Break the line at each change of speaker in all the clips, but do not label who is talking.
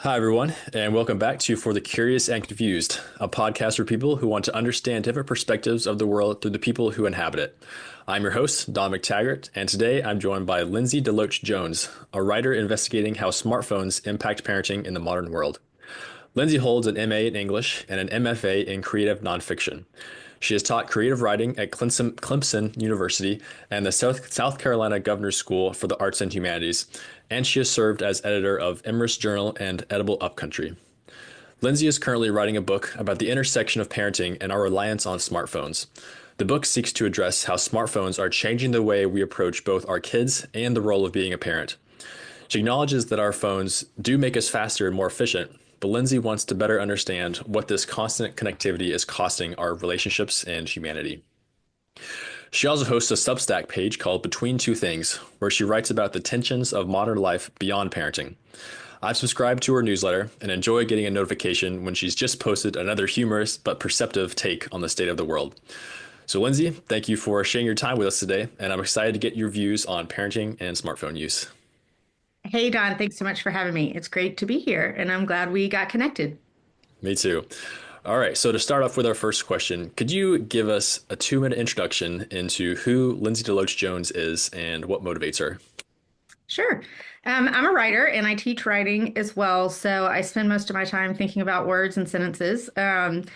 Hi, everyone, and welcome back to For the Curious and Confused, a podcast for people who want to understand different perspectives of the world through the people who inhabit it. I'm your host, Don McTaggart, and today I'm joined by Lindsey DeLoach Jones, a writer investigating how smartphones impact parenting in the modern world. Lindsey holds an MA in English and an MFA in Creative Nonfiction. She has taught creative writing at Clemson University and the South Carolina Governor's School for the Arts and Humanities, and she has served as editor of Emrys Journal and Edible Upcountry. Lindsey is currently writing a book about the intersection of parenting and our reliance on smartphones. The book seeks to address how smartphones are changing the way we approach both our kids and the role of being a parent. She acknowledges that our phones do make us faster and more efficient, but Lindsey wants to better understand what this constant connectivity is costing our relationships and humanity. She also hosts a Substack page called Between Two Things, where she writes about the tensions of modern life beyond parenting. I've subscribed to her newsletter and enjoy getting a notification when she's just posted another humorous but perceptive take on the state of the world. So, Lindsey, thank you for sharing your time with us today, and I'm excited to get your views on parenting and smartphone use.
Hey, Don, thanks so much for having me. It's great to be here, and I'm glad we got connected.
Me too. All right, so to start off with our first question, could you give us a 2-minute introduction into who Lindsey DeLoach Jones is and what motivates her?
Sure. I'm a writer and I teach writing as well. So I spend most of my time thinking about words and sentences. And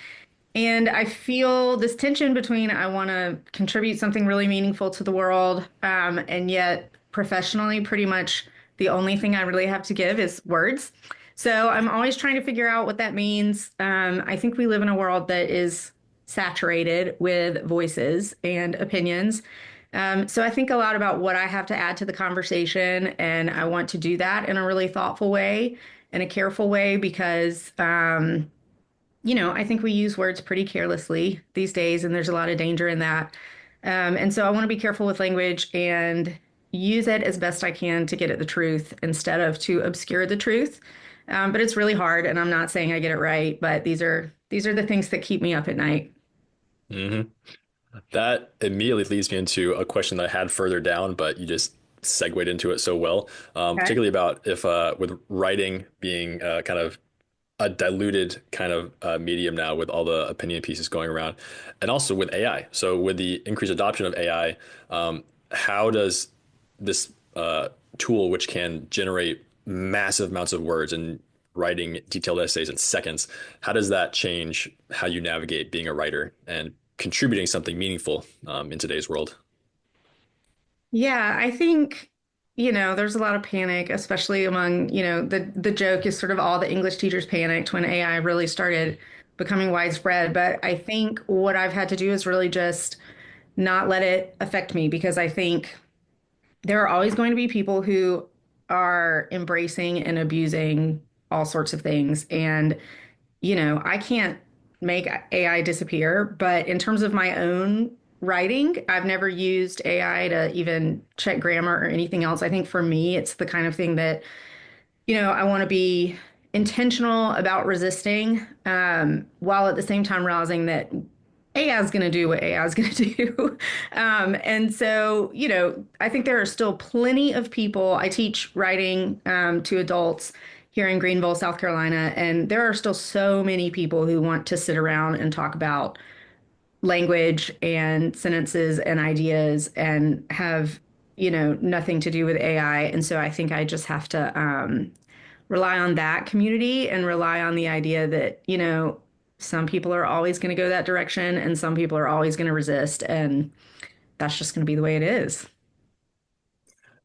I feel this tension between I want to contribute something really meaningful to the world, and yet professionally, pretty much the only thing I really have to give is words. So I'm always trying to figure out what that means. I think we live in a world that is saturated with voices and opinions. So I think a lot about what I have to add to the conversation, and I want to do that in a really thoughtful way and a careful way because I think we use words pretty carelessly these days, and there's a lot of danger in that. And so I want to be careful with language and use it as best I can to get at the truth instead of to obscure the truth. But it's really hard, and I'm not saying I get it right, but these are the things that keep me up at night.
hmm That immediately leads me into a question that I had further down, but you just segued into it so well,
Okay.
particularly about if with writing being kind of a diluted kind of medium now with all the opinion pieces going around, and also with AI. So with the increased adoption of AI, how does this tool, which can generate massive amounts of words and writing detailed essays in seconds, how does that change how you navigate being a writer and contributing something meaningful in today's world?
Yeah, I think, there's a lot of panic, especially among, the joke is sort of all the English teachers panicked when AI really started becoming widespread. But I think what I've had to do is really just not let it affect me because I think there are always going to be people who are embracing and abusing all sorts of things. And, I can't make AI disappear, but in terms of my own writing, I've never used AI to even check grammar or anything else. I think for me, it's the kind of thing that, I want to be intentional about resisting, while at the same time realizing that AI is going to do what AI is going to do. And so, I think there are still plenty of people. I teach writing to adults here in Greenville, South Carolina, and there are still so many people who want to sit around and talk about language and sentences and ideas and have, nothing to do with AI. And so I think I just have to rely on that community and rely on the idea that, some people are always going to go that direction and some people are always going to resist. And that's just going to be the way it is.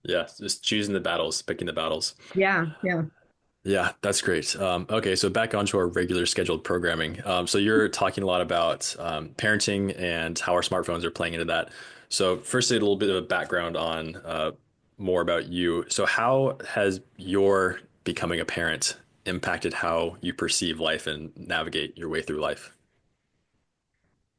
Yeah, just choosing the battles, picking the battles.
Yeah. Yeah.
Yeah, that's great. Okay, so back onto our regular scheduled programming. So you're talking a lot about parenting and how our smartphones are playing into that. So firstly, a little bit of a background on more about you. So how has your becoming a parent impacted how you perceive life and navigate your way through life?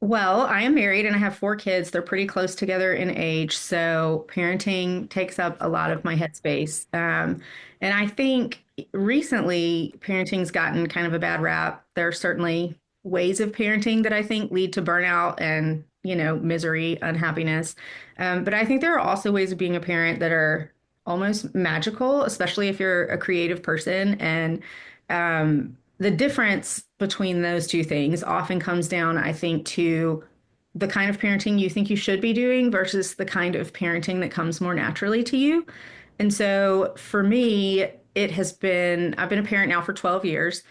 Well, I am married and I have 4 kids. They're pretty close together in age. So parenting takes up a lot of my headspace. And I think recently parenting's gotten kind of a bad rap. There are certainly ways of parenting that I think lead to burnout and, misery, unhappiness. But I think there are also ways of being a parent that are almost magical, especially if you're a creative person. And the difference between those two things often comes down, I think, to the kind of parenting you think you should be doing versus the kind of parenting that comes more naturally to you. And so for me, I've been a parent now for 12 years,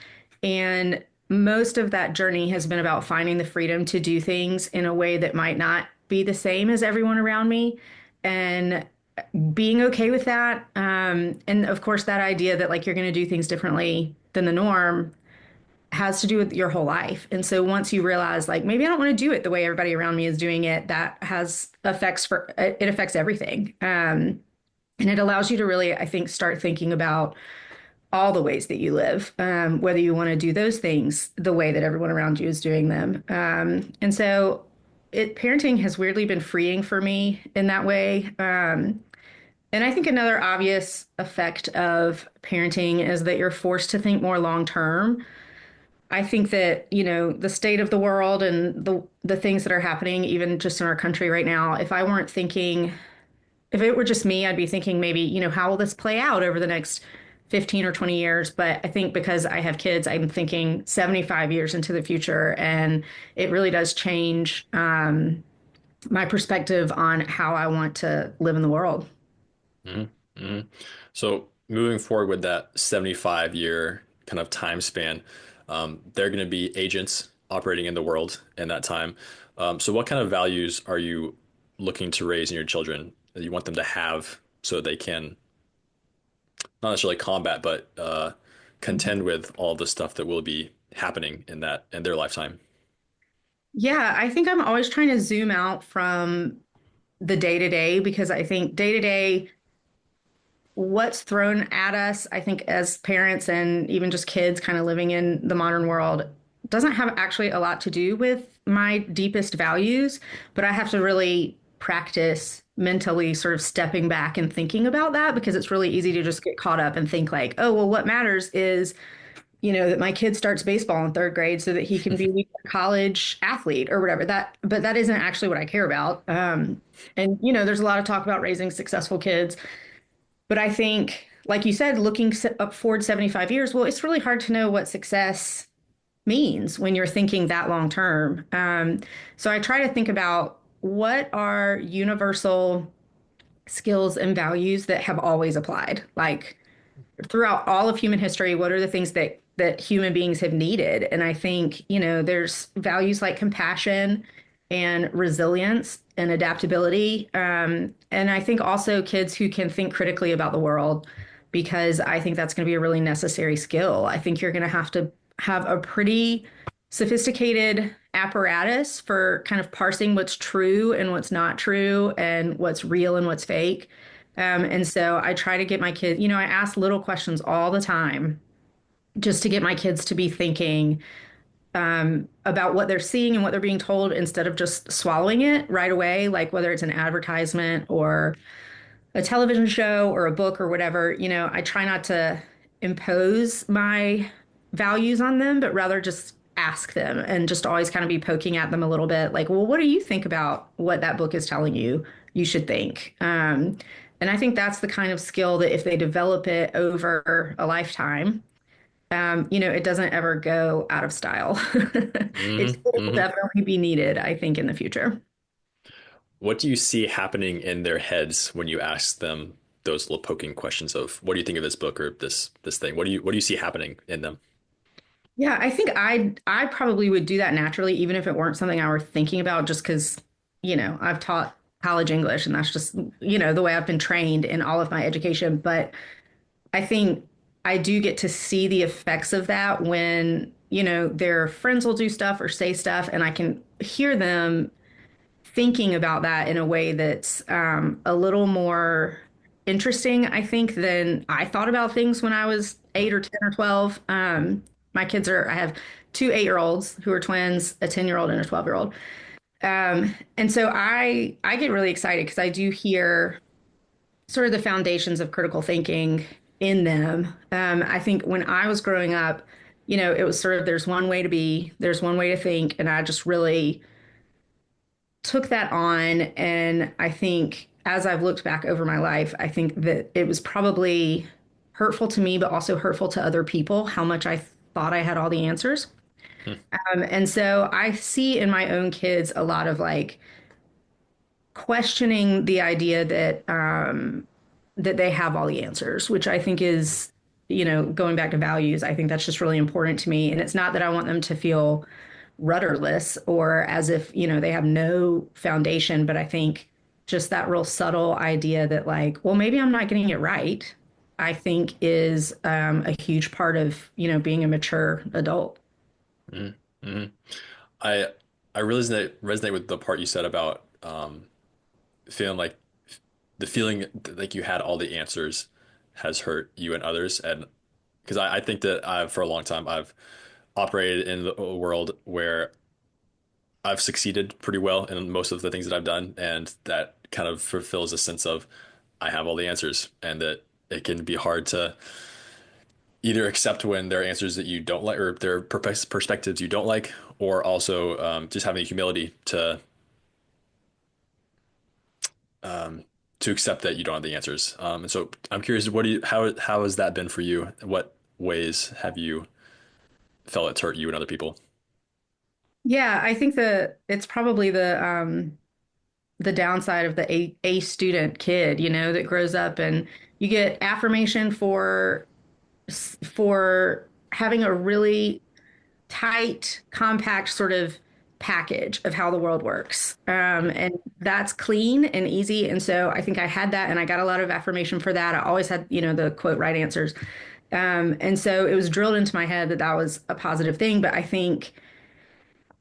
and most of that journey has been about finding the freedom to do things in a way that might not be the same as everyone around me. And being okay with that. And of course, that idea that like you're going to do things differently than the norm has to do with your whole life. And so once you realize like maybe I don't want to do it the way everybody around me is doing it, that has effects for it affects everything. And it allows you to really, I think, start thinking about all the ways that you live, whether you want to do those things the way that everyone around you is doing them. And so parenting has weirdly been freeing for me in that way. And I think another obvious effect of parenting is that you're forced to think more long term. I think that, the state of the world and the things that are happening, even just in our country right now, if it were just me, I'd be thinking maybe, how will this play out over the next 15 or 20 years? But I think because I have kids, I'm thinking 75 years into the future. And it really does change my perspective on how I want to live in the world.
Hmm. Hmm. So moving forward with that 75-year kind of time span, they're going to be agents operating in the world in that time. So what kind of values are you looking to raise in your children that you want them to have so they can not necessarily combat, but contend with all the stuff that will be happening in their lifetime?
Yeah, I think I'm always trying to zoom out from the day to day because I think day to day, what's thrown at us, I think, as parents and even just kids kind of living in the modern world, doesn't have actually a lot to do with my deepest values, but I have to really practice mentally sort of stepping back and thinking about that because it's really easy to just get caught up and think like, oh, well, what matters is that my kid starts baseball in third grade so that he can be a college athlete or whatever but that isn't actually what I care about. And there's a lot of talk about raising successful kids, but I think, like you said, looking up forward 75 years, well, it's really hard to know what success means when you're thinking that long term. So I try to think about what are universal skills and values that have always applied. Like throughout all of human history, what are the things that human beings have needed? And I think, there's values like compassion and resilience and adaptability. And I think also kids who can think critically about the world, because I think that's going to be a really necessary skill. I think you're going to have a pretty sophisticated apparatus for kind of parsing what's true and what's not true and what's real and what's fake. And so I try to get my kids, I ask little questions all the time just to get my kids to be thinking about what they're seeing and what they're being told instead of just swallowing it right away, like whether it's an advertisement or a television show or a book or whatever. I try not to impose my values on them, but rather just ask them and just always kind of be poking at them a little bit like, well, what do you think about what that book is telling you you should think? And I think that's the kind of skill that if they develop it over a lifetime, it doesn't ever go out of style.
Hmm.
It will
Hmm.
definitely be needed, I think, in the future.
What do you see happening in their heads when you ask them those little poking questions of what do you think of this book or this thing? What do you see happening in them?
Yeah, I think I probably would do that naturally, even if it weren't something I were thinking about, just because, I've taught college English and that's just, the way I've been trained in all of my education. But I think I do get to see the effects of that when, their friends will do stuff or say stuff, and I can hear them thinking about that in a way that's a little more interesting, I think, than I thought about things when I was 8 or 10 or 12. I have two 8-year-olds who are twins, a 10-year-old and a 12-year-old. And so I get really excited because I do hear sort of the foundations of critical thinking in them. I think when I was growing up, it was sort of there's one way to be, there's one way to think, and I just really took that on. And I think as I've looked back over my life, I think that it was probably hurtful to me, but also hurtful to other people, how much I thought I had all the answers.
Hmm.
And so I see in my own kids a lot of like questioning the idea that that they have all the answers, which I think is, going back to values, I think that's just really important to me. And it's not that I want them to feel rudderless or as if, they have no foundation, but I think just that real subtle idea that like, well, maybe I'm not getting it right, I think is a huge part of, being a mature adult.
Hmm. Hmm. I I really resonate with the part you said about feeling like the feeling like you had all the answers has hurt you and others. And because I think that for a long time, I've operated in a world where I've succeeded pretty well in most of the things that I've done. And that kind of fulfills a sense of I have all the answers, and that it can be hard to either accept when there are answers that you don't like or there are perspectives you don't like, or also just having the humility um, to accept that you don't have the answers. And so I'm curious, how has that been for you? What ways have you felt it's hurt you and other people?
Yeah, I think that it's probably the downside of the A student kid, that grows up and you get affirmation for having a really tight, compact sort of package of how the world works. And that's clean and easy. And so I think I had that and I got a lot of affirmation for that. I always had, the quote, right answers. And so it was drilled into my head that that was a positive thing. But I think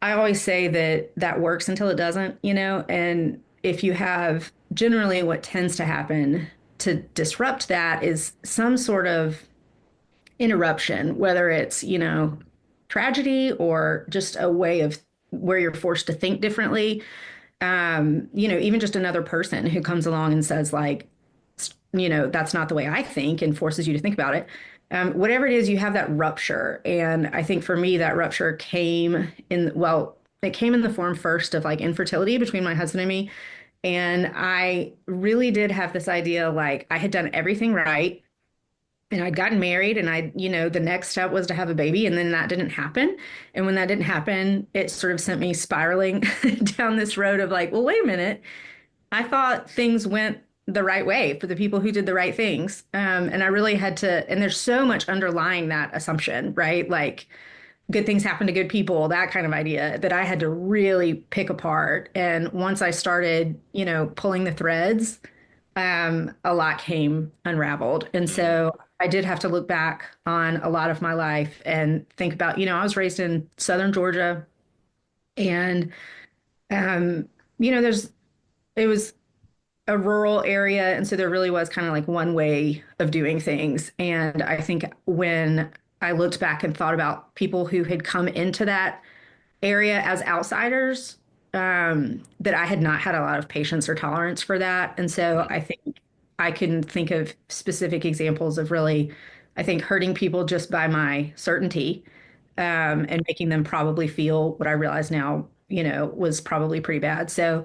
I always say that that works until it doesn't, and if you have generally what tends to happen to disrupt that is some sort of interruption, whether it's, tragedy or just a way of where you're forced to think differently. Even just another person who comes along and says, like, that's not the way I think and forces you to think about it. Whatever it is, you have that rupture. And I think for me, that rupture it came in the form first of like infertility between my husband and me. And I really did have this idea like I had done everything right and I'd gotten married and the next step was to have a baby and then that didn't happen. And when that didn't happen, it sort of sent me spiraling down this road of like, well, wait a minute. I thought things went the right way for the people who did the right things. And I really had to, and there's so much underlying that assumption, right? Like good things happen to good people, that kind of idea that I had to really pick apart. And once I started, pulling the threads, a lot came unraveled. And
Mm,
so I did have to look back on a lot of my life and think about, I was raised in Southern Georgia and, um, there's, it was a rural area. And so there really was kind of like one way of doing things. And I think when I looked back and thought about people who had come into that area as outsiders, that I had not had a lot of patience or tolerance for that. And so
mm,
I think I can think of specific examples of really, I think, hurting people just by my certainty, and making them probably feel what I realize now, was probably pretty bad. So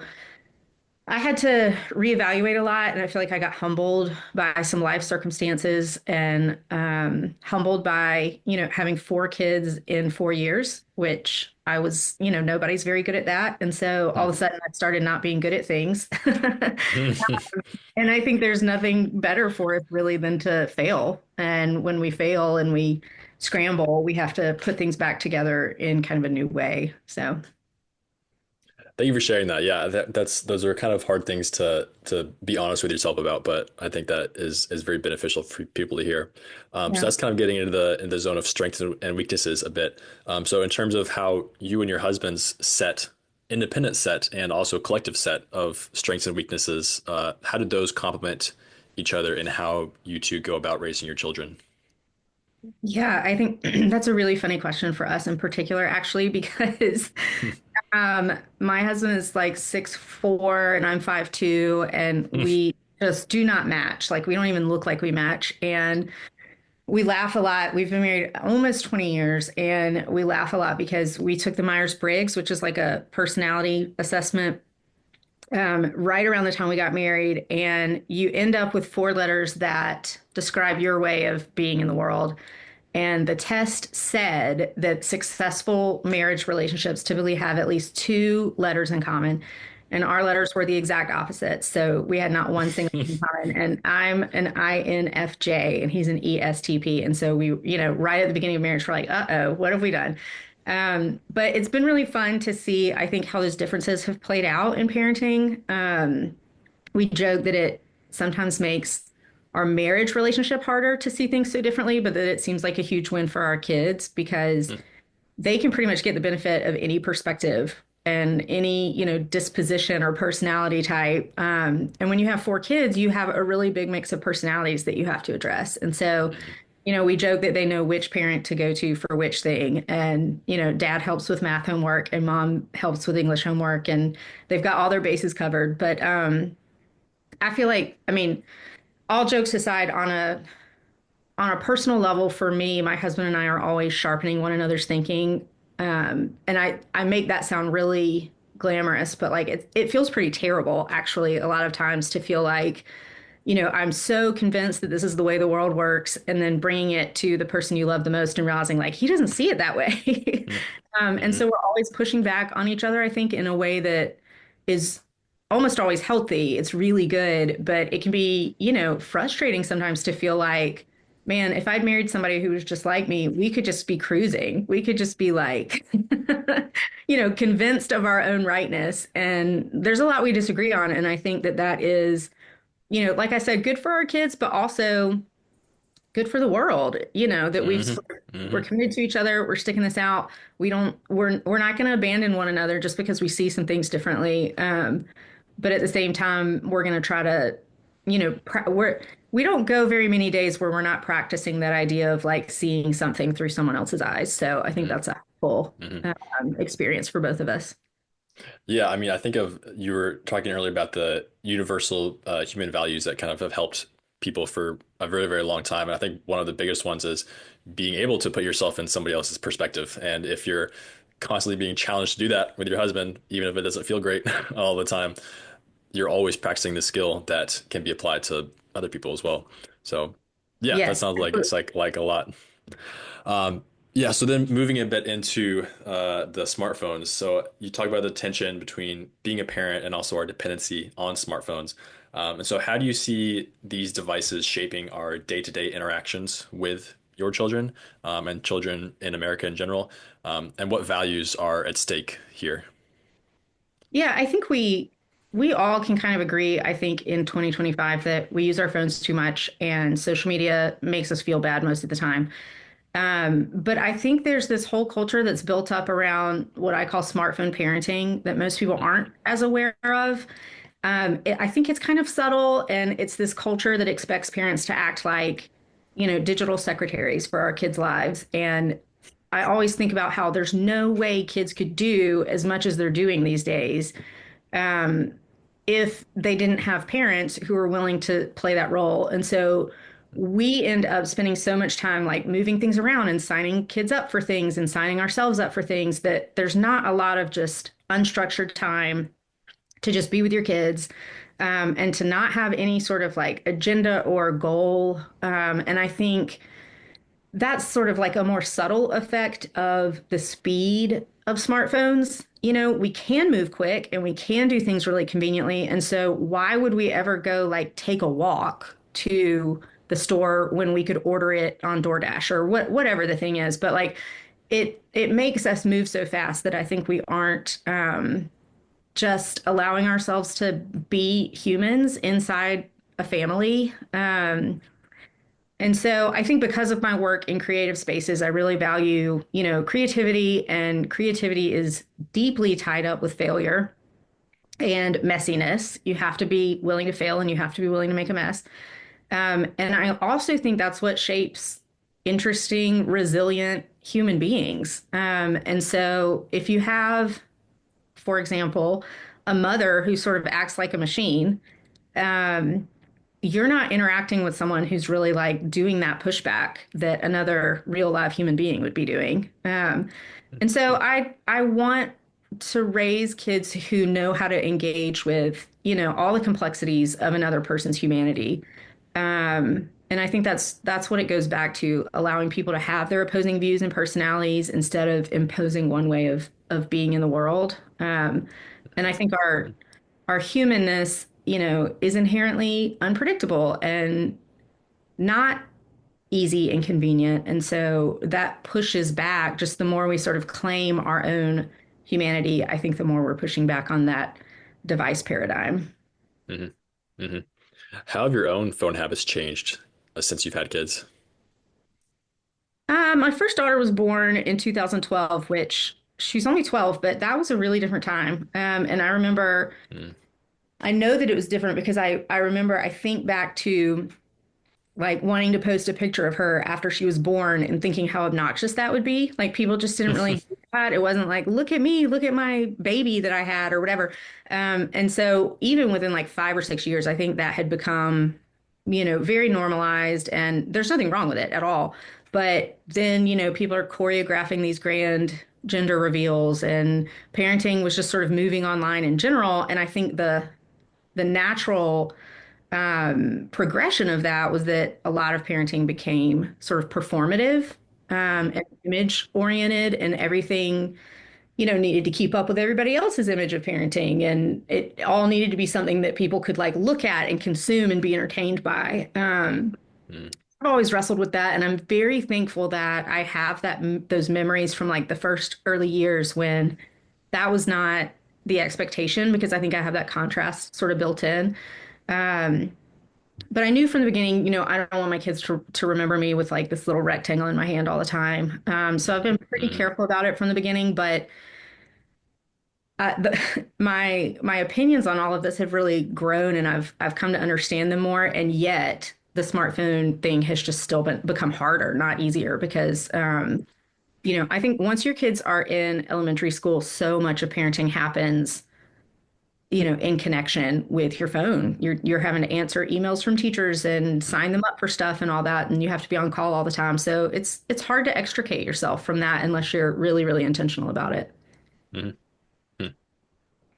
I had to reevaluate a lot, and I feel like I got humbled by some life circumstances and humbled by, having 4 kids in 4 years, which I was, nobody's very good at that. And so all of a
mm.
sudden I started not being good at things.
Mm.
And I think there's nothing better for us really than to fail. And when we fail and we scramble, we have to put things back together in kind of a new way. So,
Thank you for sharing that. Yeah, that's those are kind of hard things to be honest with yourself about, but I think that is very beneficial for people to hear. So
yeah.
that's kind of getting into the zone of strengths and weaknesses a bit. So in terms of how you and your husband's independent set and also collective set of strengths and weaknesses, how did those complement each other in how you two go about raising your children?
Yeah, I think that's a really funny question for us in particular, actually, because my husband is like 6'4" and I'm 5'2", and we just do not match. Like we don't even look like we match. And we laugh a lot. We've been married almost 20 years and we laugh a lot because we took the Myers-Briggs, which is like a personality assessment. right around the time we got married, and you end up with four letters that describe your way of being in the world. And the test said that successful marriage relationships typically have at least two letters in common. And our letters were the exact opposite. So we had not one single thing in common. And I'm an INFJ and he's an ESTP. And so we, right at the beginning of marriage, we're like, uh-oh, what have we done? But it's been really fun to see, I think, how those differences have played out in parenting. We joke that it sometimes makes our marriage relationship harder to see things so differently, but that it seems like a huge win for our kids because they can pretty much get the benefit of any perspective and any, disposition or personality type. And when you have four kids, you have a really big mix of personalities that you have to address. And so, we joke that they know which parent to go to for which thing. And, dad helps with math homework and mom helps with English homework, and they've got all their bases covered. But I feel like, all jokes aside, on a personal level, for me, my husband and I are always sharpening one another's thinking. And I make that sound really glamorous, but like it feels pretty terrible, actually, a lot of times to feel like, I'm so convinced that this is the way the world works, and then bringing it to the person you love the most and realizing like he doesn't see it that way. And so we're always pushing back on each other, I think, in a way that is almost always healthy. It's really good, but it can be, frustrating sometimes to feel like, man, if I'd married somebody who was just like me, we could just be cruising. We could just be like, convinced of our own rightness. And there's a lot we disagree on. And I think that is, like I said, good for our kids, but also good for the world, that we're committed to each other. We're sticking this out. We're not going to abandon one another just because we see some things differently. But at the same time, we're going to try to, we don't go very many days where we're not practicing that idea of like seeing something through someone else's eyes. So I think that's a full experience for both of us.
Yeah, I think of you were talking earlier about the universal human values that kind of have helped people for a very, very long time. And I think one of the biggest ones is being able to put yourself in somebody else's perspective. And if you're constantly being challenged to do that with your husband, even if it doesn't feel great all the time, you're always practicing the skill that can be applied to other people as well. So yeah, that
Yes.
sounds like it's like a lot. Yeah, so then moving a bit into the smartphones. So you talk about the tension between being a parent and also our dependency on smartphones. And so how do you see these devices shaping our day-to-day interactions with your children and children in America in general? And what values are at stake here?
Yeah, I think we all can kind of agree, I think, in 2025 that we use our phones too much and social media makes us feel bad most of the time. But I think there's this whole culture that's built up around what I call smartphone parenting that most people aren't as aware of. I think it's kind of subtle, and it's this culture that expects parents to act like, digital secretaries for our kids' lives. And I always think about how there's no way kids could do as much as they're doing these days um, if they didn't have parents who are willing to play that role. And so we end up spending so much time like moving things around and signing kids up for things and signing ourselves up for things that there's not a lot of just unstructured time to just be with your kids and to not have any sort of like agenda or goal. And I think that's sort of like a more subtle effect of the speed of smartphones. We can move quick and we can do things really conveniently. And so why would we ever go like take a walk to the store when we could order it on DoorDash or whatever the thing is? But like it makes us move so fast that I think we aren't just allowing ourselves to be humans inside a family. And so I think because of my work in creative spaces, I really value, creativity, and creativity is deeply tied up with failure and messiness. You have to be willing to fail and you have to be willing to make a mess. And I also think that's what shapes interesting, resilient human beings. And so if you have, for example, a mother who sort of acts like a machine, um, you're not interacting with someone who's really like doing that pushback that another real live human being would be doing. And so I want to raise kids who know how to engage with, all the complexities of another person's humanity. And I think that's what it goes back to, allowing people to have their opposing views and personalities instead of imposing one way of being in the world. And I think our humanness, is inherently unpredictable and not easy and convenient. And so that pushes back, just the more we sort of claim our own humanity, I think the more we're pushing back on that device paradigm.
Hmm. Hmm. How have your own phone habits changed since you've had kids?
My first daughter was born in 2012, which she's only 12, but that was a really different time. And I remember,
Mm.
I know that it was different because I remember, I think back to like wanting to post a picture of her after she was born and thinking how obnoxious that would be. Like people just didn't really do that. It wasn't like, look at me, look at my baby that I had or whatever. And so even within like 5 or 6 years, I think that had become, very normalized and there's nothing wrong with it at all. But then, people are choreographing these grand gender reveals and parenting was just sort of moving online in general. And I think the natural progression of that was that a lot of parenting became sort of performative and image oriented, and everything, needed to keep up with everybody else's image of parenting. And it all needed to be something that people could like look at and consume and be entertained by.
Mm.
I've always wrestled with that, and I'm very thankful that I have those memories from like the first early years when that was not the expectation, because I think I have that contrast sort of built in. Um, but I knew from the beginning, I don't want my kids to remember me with like this little rectangle in my hand all the time. So I've been pretty
Mm.
careful about it from the beginning. But my opinions on all of this have really grown, and I've come to understand them more. And yet, the smartphone thing has just still become harder, not easier, because I think once your kids are in elementary school, so much of parenting happens in connection with your phone. You're having to answer emails from teachers and sign them up for stuff and all that, and you have to be on call all the time. So it's hard to extricate yourself from that unless you're really, really intentional about it.
Mm. Mm.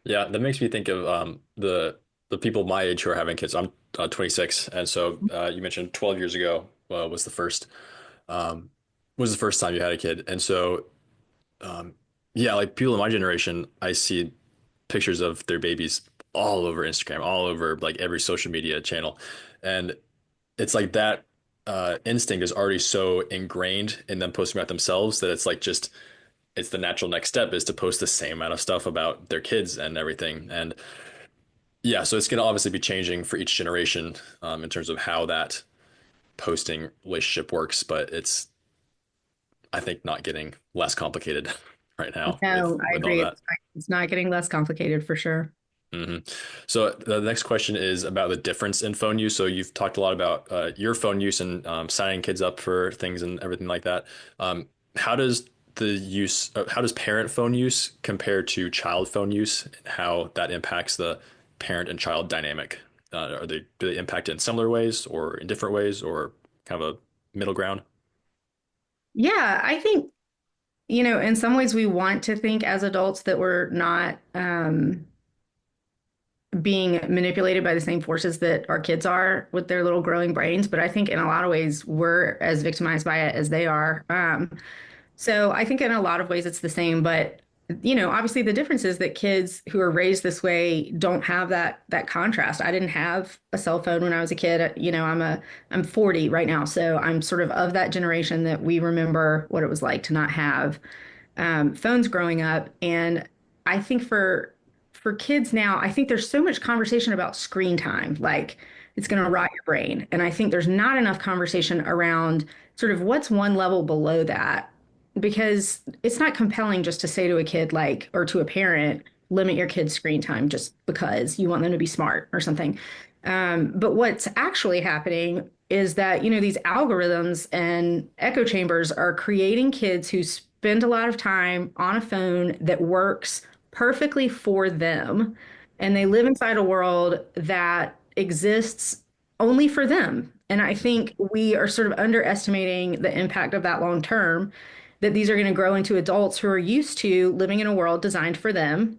Yeah, that makes me think of the people my age who are having kids. I'm 26, and so you mentioned 12 years ago um, was the first time you had a kid, and so um, yeah, like people in my generation, I see pictures of their babies all over Instagram, all over like every social media channel, and it's like that instinct is already so ingrained in them posting about themselves that it's like just it's the natural next step is to post the same amount of stuff about their kids and everything. And yeah, so it's going to obviously be changing for each generation in terms of how that posting relationship works, but it's I think not getting less complicated right now
No, I
with all
agree.
that.
It's not getting less complicated for sure.
Hmm. So the next question is about the difference in phone use. So you've talked a lot about your phone use and signing kids up for things and everything like that. How does how does parent phone use compare to child phone use, and how that impacts the parent and child dynamic? Do they impact it in similar ways or in different ways or kind of a middle ground?
Yeah, I think, in some ways we want to think as adults that we're not being manipulated by the same forces that our kids are with their little growing brains. But I think in a lot of ways we're as victimized by it as they are. So I think in a lot of ways it's the same, but obviously the difference is that kids who are raised this way don't have that contrast. I didn't have a cell phone when I was a kid. I'm 40 right now, so I'm sort of that generation that we remember what it was like to not have phones growing up. And I think for kids now, I think there's so much conversation about screen time, like it's going to rot your brain. And I think there's not enough conversation around sort of what's one level below that, because it's not compelling just to say to a kid, like, or to a parent, limit your kid's screen time just because you want them to be smart or something. But what's actually happening is that, these algorithms and echo chambers are creating kids who spend a lot of time on a phone that works perfectly for them. And they live inside a world that exists only for them. And I think we are sort of underestimating the impact of that long term. that these are going to grow into adults who are used to living in a world designed for them.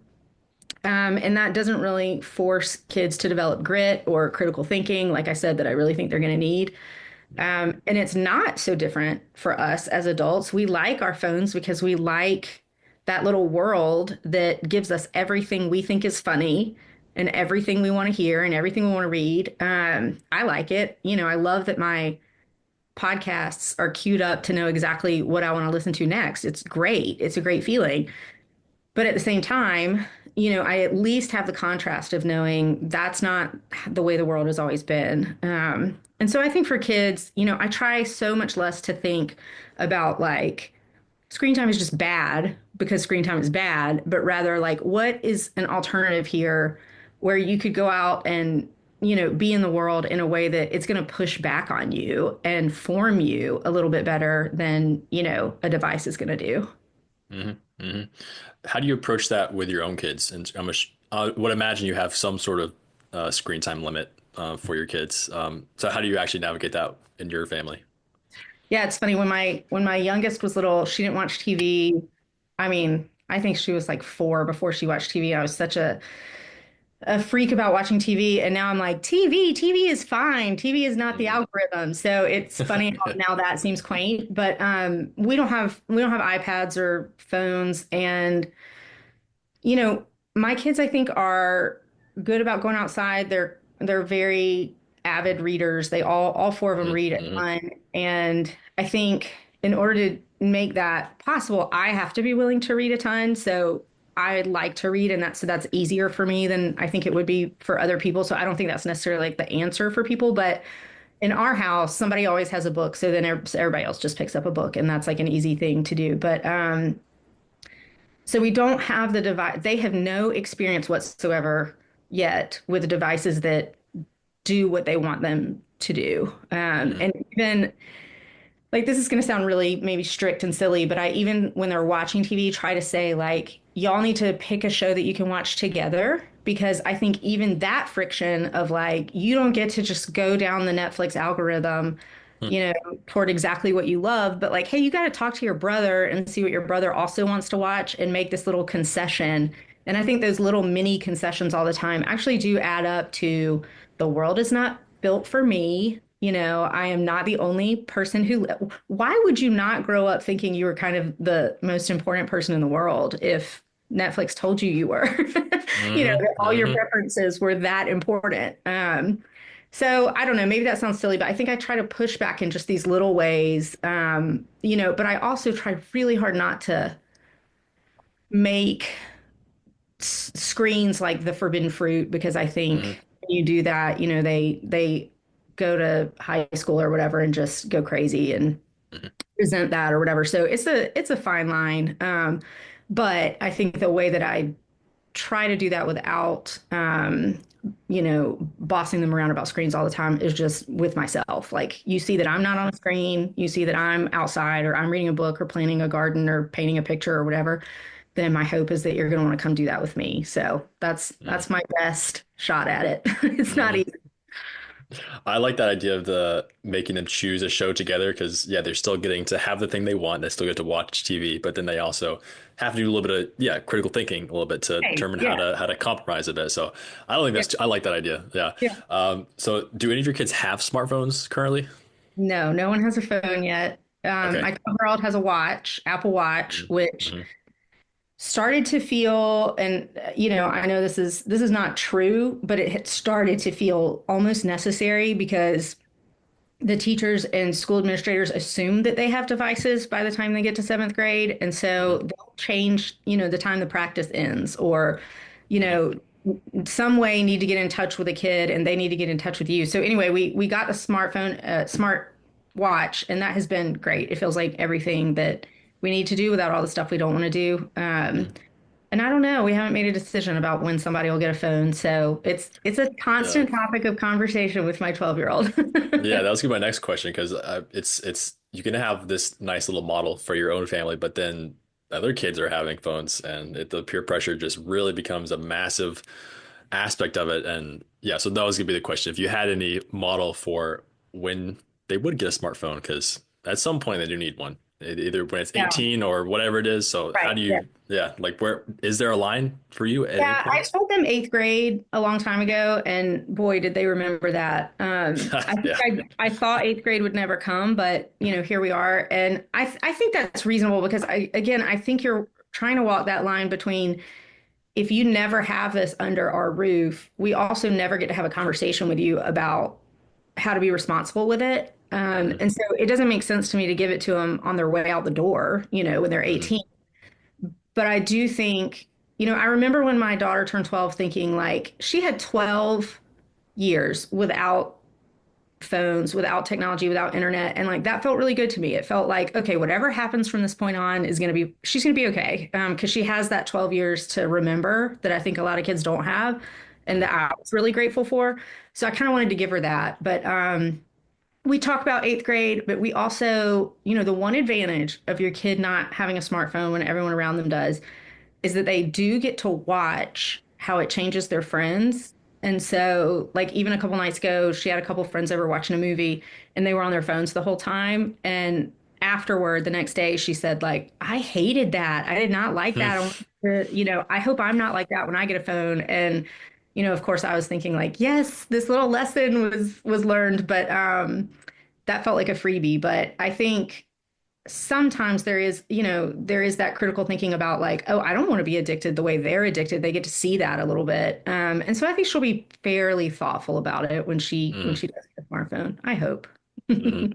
And that doesn't really force kids to develop grit or critical thinking, like I said, that I really think they're going to need. And it's not so different for us as adults. We like our phones because we like that little world that gives us everything we think is funny and everything we want to hear and everything we want to read. I like it. I love that my podcasts are queued up to know exactly what I want to listen to next. It's great. It's a great feeling. But at the same time, I at least have the contrast of knowing that's not the way the world has always been. And so I think for kids, I try so much less to think about like screen time is just bad because screen time is bad, but rather like what is an alternative here where you could go out and, be in the world in a way that it's going to push back on you and form you a little bit better than, a device is going to do.
Hmm. Hmm. How do you approach that with your own kids? And I would imagine you have some sort of screen time limit for your kids. So how do you actually navigate that in your family?
Yeah, it's funny when my youngest was little, she didn't watch TV. I mean, I think she was like 4 before she watched TV. I was such a freak about watching TV, and now I'm like, TV is fine. TV is not the
Hmm.
algorithm. So it's funny how now that seems quaint, but we don't have iPads or phones, and my kids, I think, are good about going outside. They're very avid readers. They all 4 of them read a
Hmm.
ton. And I think in order to make that possible, I have to be willing to read a ton. So I like to read, and that's easier for me than I think it would be for other people. So I don't think that's necessarily like the answer for people, but in our house, somebody always has a book, so then everybody else just picks up a book, and that's like an easy thing to do. But so we don't have the device. They have no experience whatsoever yet with the devices that do what they want them to do.
Hmm.
And even like this is going to sound really maybe strict and silly, but I even when they're watching TV try to say like y'all need to pick a show that you can watch together because I think even that friction of like you don't get to just go down the Netflix algorithm, toward exactly what you love, but like hey, you got to talk to your brother and see what your brother also wants to watch and make this little concession. And I think those little mini concessions all the time actually do add up to the world is not built for me. I am not the only person who, why would you not grow up thinking you were kind of the most important person in the world if Netflix told you you were,
Hmm.
that all your
Hmm.
preferences were that important. So I don't know, maybe that sounds silly, but I think I try to push back in just these little ways. But I also try really hard not to make screens like the forbidden fruit because I
Hmm.
think when you do that, they go to high school or whatever and just go crazy and
Hmm.
resent that or whatever. So it's a fine line. But I think the way that I try to do that without bossing them around about screens all the time is just with myself. Like you see that I'm not on a screen, you see that I'm outside or I'm reading a book or planting a garden or painting a picture or whatever, then my hope is that you're going to want to come do that with me. So that's my best shot at it. It's not
Hmm.
easy.
I like that idea of the making them choose a show together because yeah, they're still getting to have the thing they want. They still get to watch TV, but then they also have to do a little bit of yeah critical thinking a little bit to
Hey,
determine
yeah,
how to compromise a bit. So I don't think
yeah,
I like that idea. Yeah.
yeah.
So do any of your kids have smartphones currently?
No, no one has a phone yet.
Okay.
My 12-year-old has a watch, Apple Watch,
Hmm.
which
Hmm.
started to feel, and I know this is not true, but it had started to feel almost necessary because the teachers and school administrators assume that they have devices by the time they get to 7th grade. And so
Hmm.
they'll change, the time the practice ends or, you know, some way need to get in touch with a kid and they need to get in touch with you. So anyway, we got a smartphone, smart watch, and that has been great. It feels like everything that we need to do without all the stuff we don't want to do.
Hmm.
And I don't know, we haven't made a decision about when somebody will get a phone. So it's a
Yeah.
constant topic of conversation with my 12-year-old.
Yeah, that was gonna be my next question because it's you can have this nice little model for your own family, but then other kids are having phones, and the peer pressure just really becomes a massive aspect of it. And yeah, so that was gonna be the question: if you had any model for when they would get a smartphone, because at some point they do need one. either when it's
Yeah.
18 or whatever it is. So how
Right.
do
Yeah.
you, yeah, like where is there a line for you at any
Yeah, I
point?
told them eighth grade a long time ago, and boy, did they remember that. I think
Yeah.
I thought eighth grade would never come, but here we are, and I think that's reasonable because I think you're trying to walk that line between if you never have this under our roof, we also never get to have a conversation with you about how to be responsible with it.
Hmm.
And so it doesn't make sense to me to give it to them on their way out the door, when they're
Hmm.
18. But I do think, I remember when my daughter turned 12 thinking like she had 12 years without phones, without technology, without internet. And like that felt really good to me. It felt like, okay, whatever happens from this point on she's going to be okay. Because she has that 12 years to remember that I think a lot of kids don't have and that I was really grateful for. So I kind of wanted to give her that. But we talk about eighth grade, but we also, the one advantage of your kid not having a smartphone when everyone around them does is that they do get to watch how it changes their friends. And so, like, even a couple nights ago, she had a couple friends over watching a movie and they were on their phones the whole time. And afterward, the next day, she said, like, I hated that. I did not like that. I hope I'm not like that when I get a phone. And, of course, I was thinking, like, yes, this little lesson was learned, but that felt like a freebie. But I think sometimes there is that critical thinking about like, oh, I don't want to be addicted the way they're addicted. They get to see that a little bit. And so I think she'll be fairly thoughtful about it when
Hmm.
she does get a smartphone. I hope.
Hmm.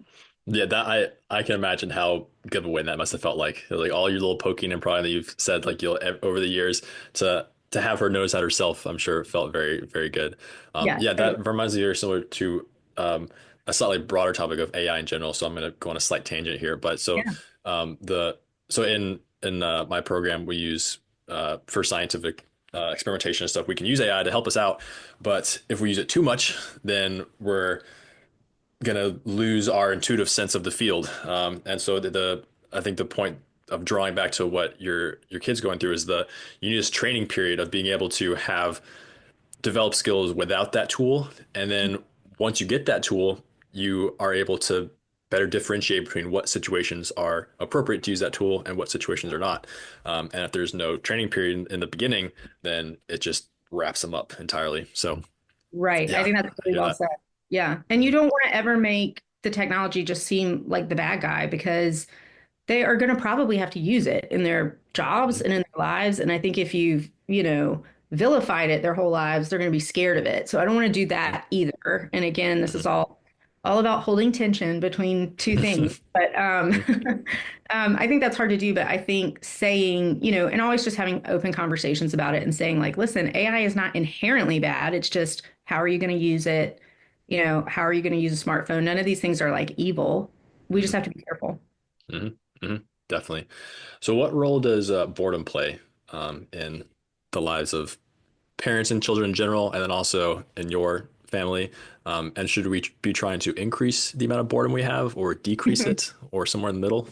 Yeah, that I can imagine how good of a win that must have felt like all your little poking and prodding that you've said like you'll over the years to have her notice that herself, I'm sure it felt very very good.
Yeah,
Yeah,
totally.
that reminds me very similar to a slightly broader topic of AI in general. So I'm going to go on a slight tangent here, but so
Yeah.
the so in my program we use for scientific experimentation and stuff we can use AI to help us out, but if we use it too much, then we're gonna lose our intuitive sense of the field. And so I think the point of drawing back to what your kid's going through is you need this training period of being able to have develop skills without that tool, and then once you get that tool, you are able to better differentiate between what situations are appropriate to use that tool and what situations are not. And if there's no training period in the beginning, then it just wraps them up entirely. So
Right. I
yeah,
think that's
I
really
hear
well
that.
said. Yeah. And you don't want to ever make the technology just seem like the bad guy because they are going to probably have to use it in their jobs
Mhm.
and in their lives. And I think if you've, vilified it their whole lives, they're going to be scared of it. So I don't want to do that either. And again, this is all about holding tension between two things. But I think that's hard to do. But I think saying, and always just having open conversations about it and saying, like, listen, AI is not inherently bad. It's just how are you going to use it? How are you going to use a smartphone? None of these things are like evil. We just have to be careful.
Hmm. Hmm. Definitely. So, what role does boredom play in the lives of parents and children in general, and then also in your family? And should we be trying to increase the amount of boredom we have, or decrease it, or somewhere in the middle?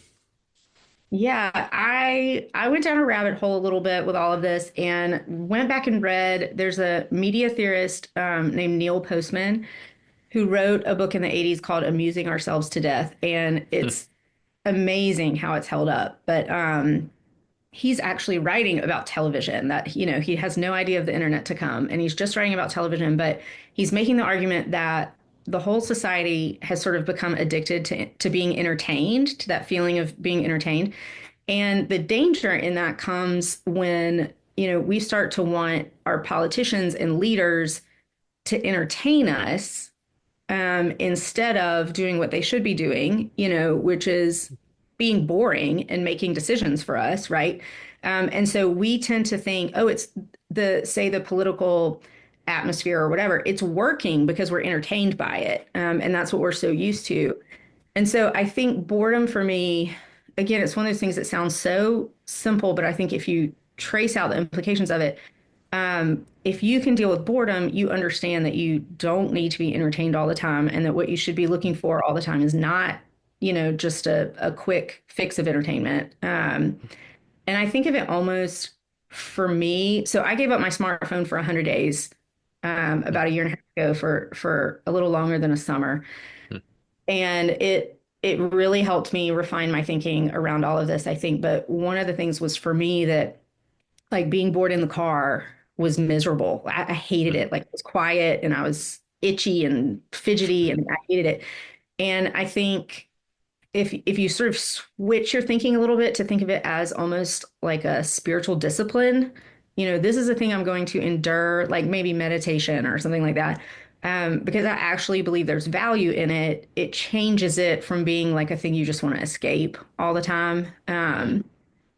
Yeah, I went down a rabbit hole a little bit with all of this and went back and read. There's a media theorist named Neil Postman who wrote a book in the 80s called Amusing Ourselves to Death, and
Hmm.
it's amazing how it's held up. But he's actually writing about television that, he has no idea of the internet to come, and he's just writing about television, but he's making the argument that the whole society has sort of become addicted to being entertained, to that feeling of being entertained. And the danger in that comes when, we start to want our politicians and leaders to entertain us instead of doing what they should be doing, which is being boring and making decisions for us, right? And so we tend to think, oh, it's say the political atmosphere or whatever, it's working because we're entertained by it. And that's what we're so used to. And so I think boredom for me, again, it's one of those things that sounds so simple, but I think if you trace out the implications of it, if you can deal with boredom, you understand that you don't need to be entertained all the time and that what you should be looking for all the time is not, just a quick fix of entertainment. And I think of it almost for me. So I gave up my smartphone for 100 days about a year and a half ago for a little longer than a summer. And it really helped me refine my thinking around all of this, I think. But one of the things was for me that like being bored in the car was miserable. I hated
Mhm.
it. Like it was quiet and I was itchy and fidgety and I hated it. And I think if you sort of switch your thinking a little bit to think of it as almost like a spiritual discipline, this is a thing I'm going to endure, like maybe meditation or something like that. Because I actually believe there's value in it. It changes it from being like a thing you just want to escape all the time.
Mhm.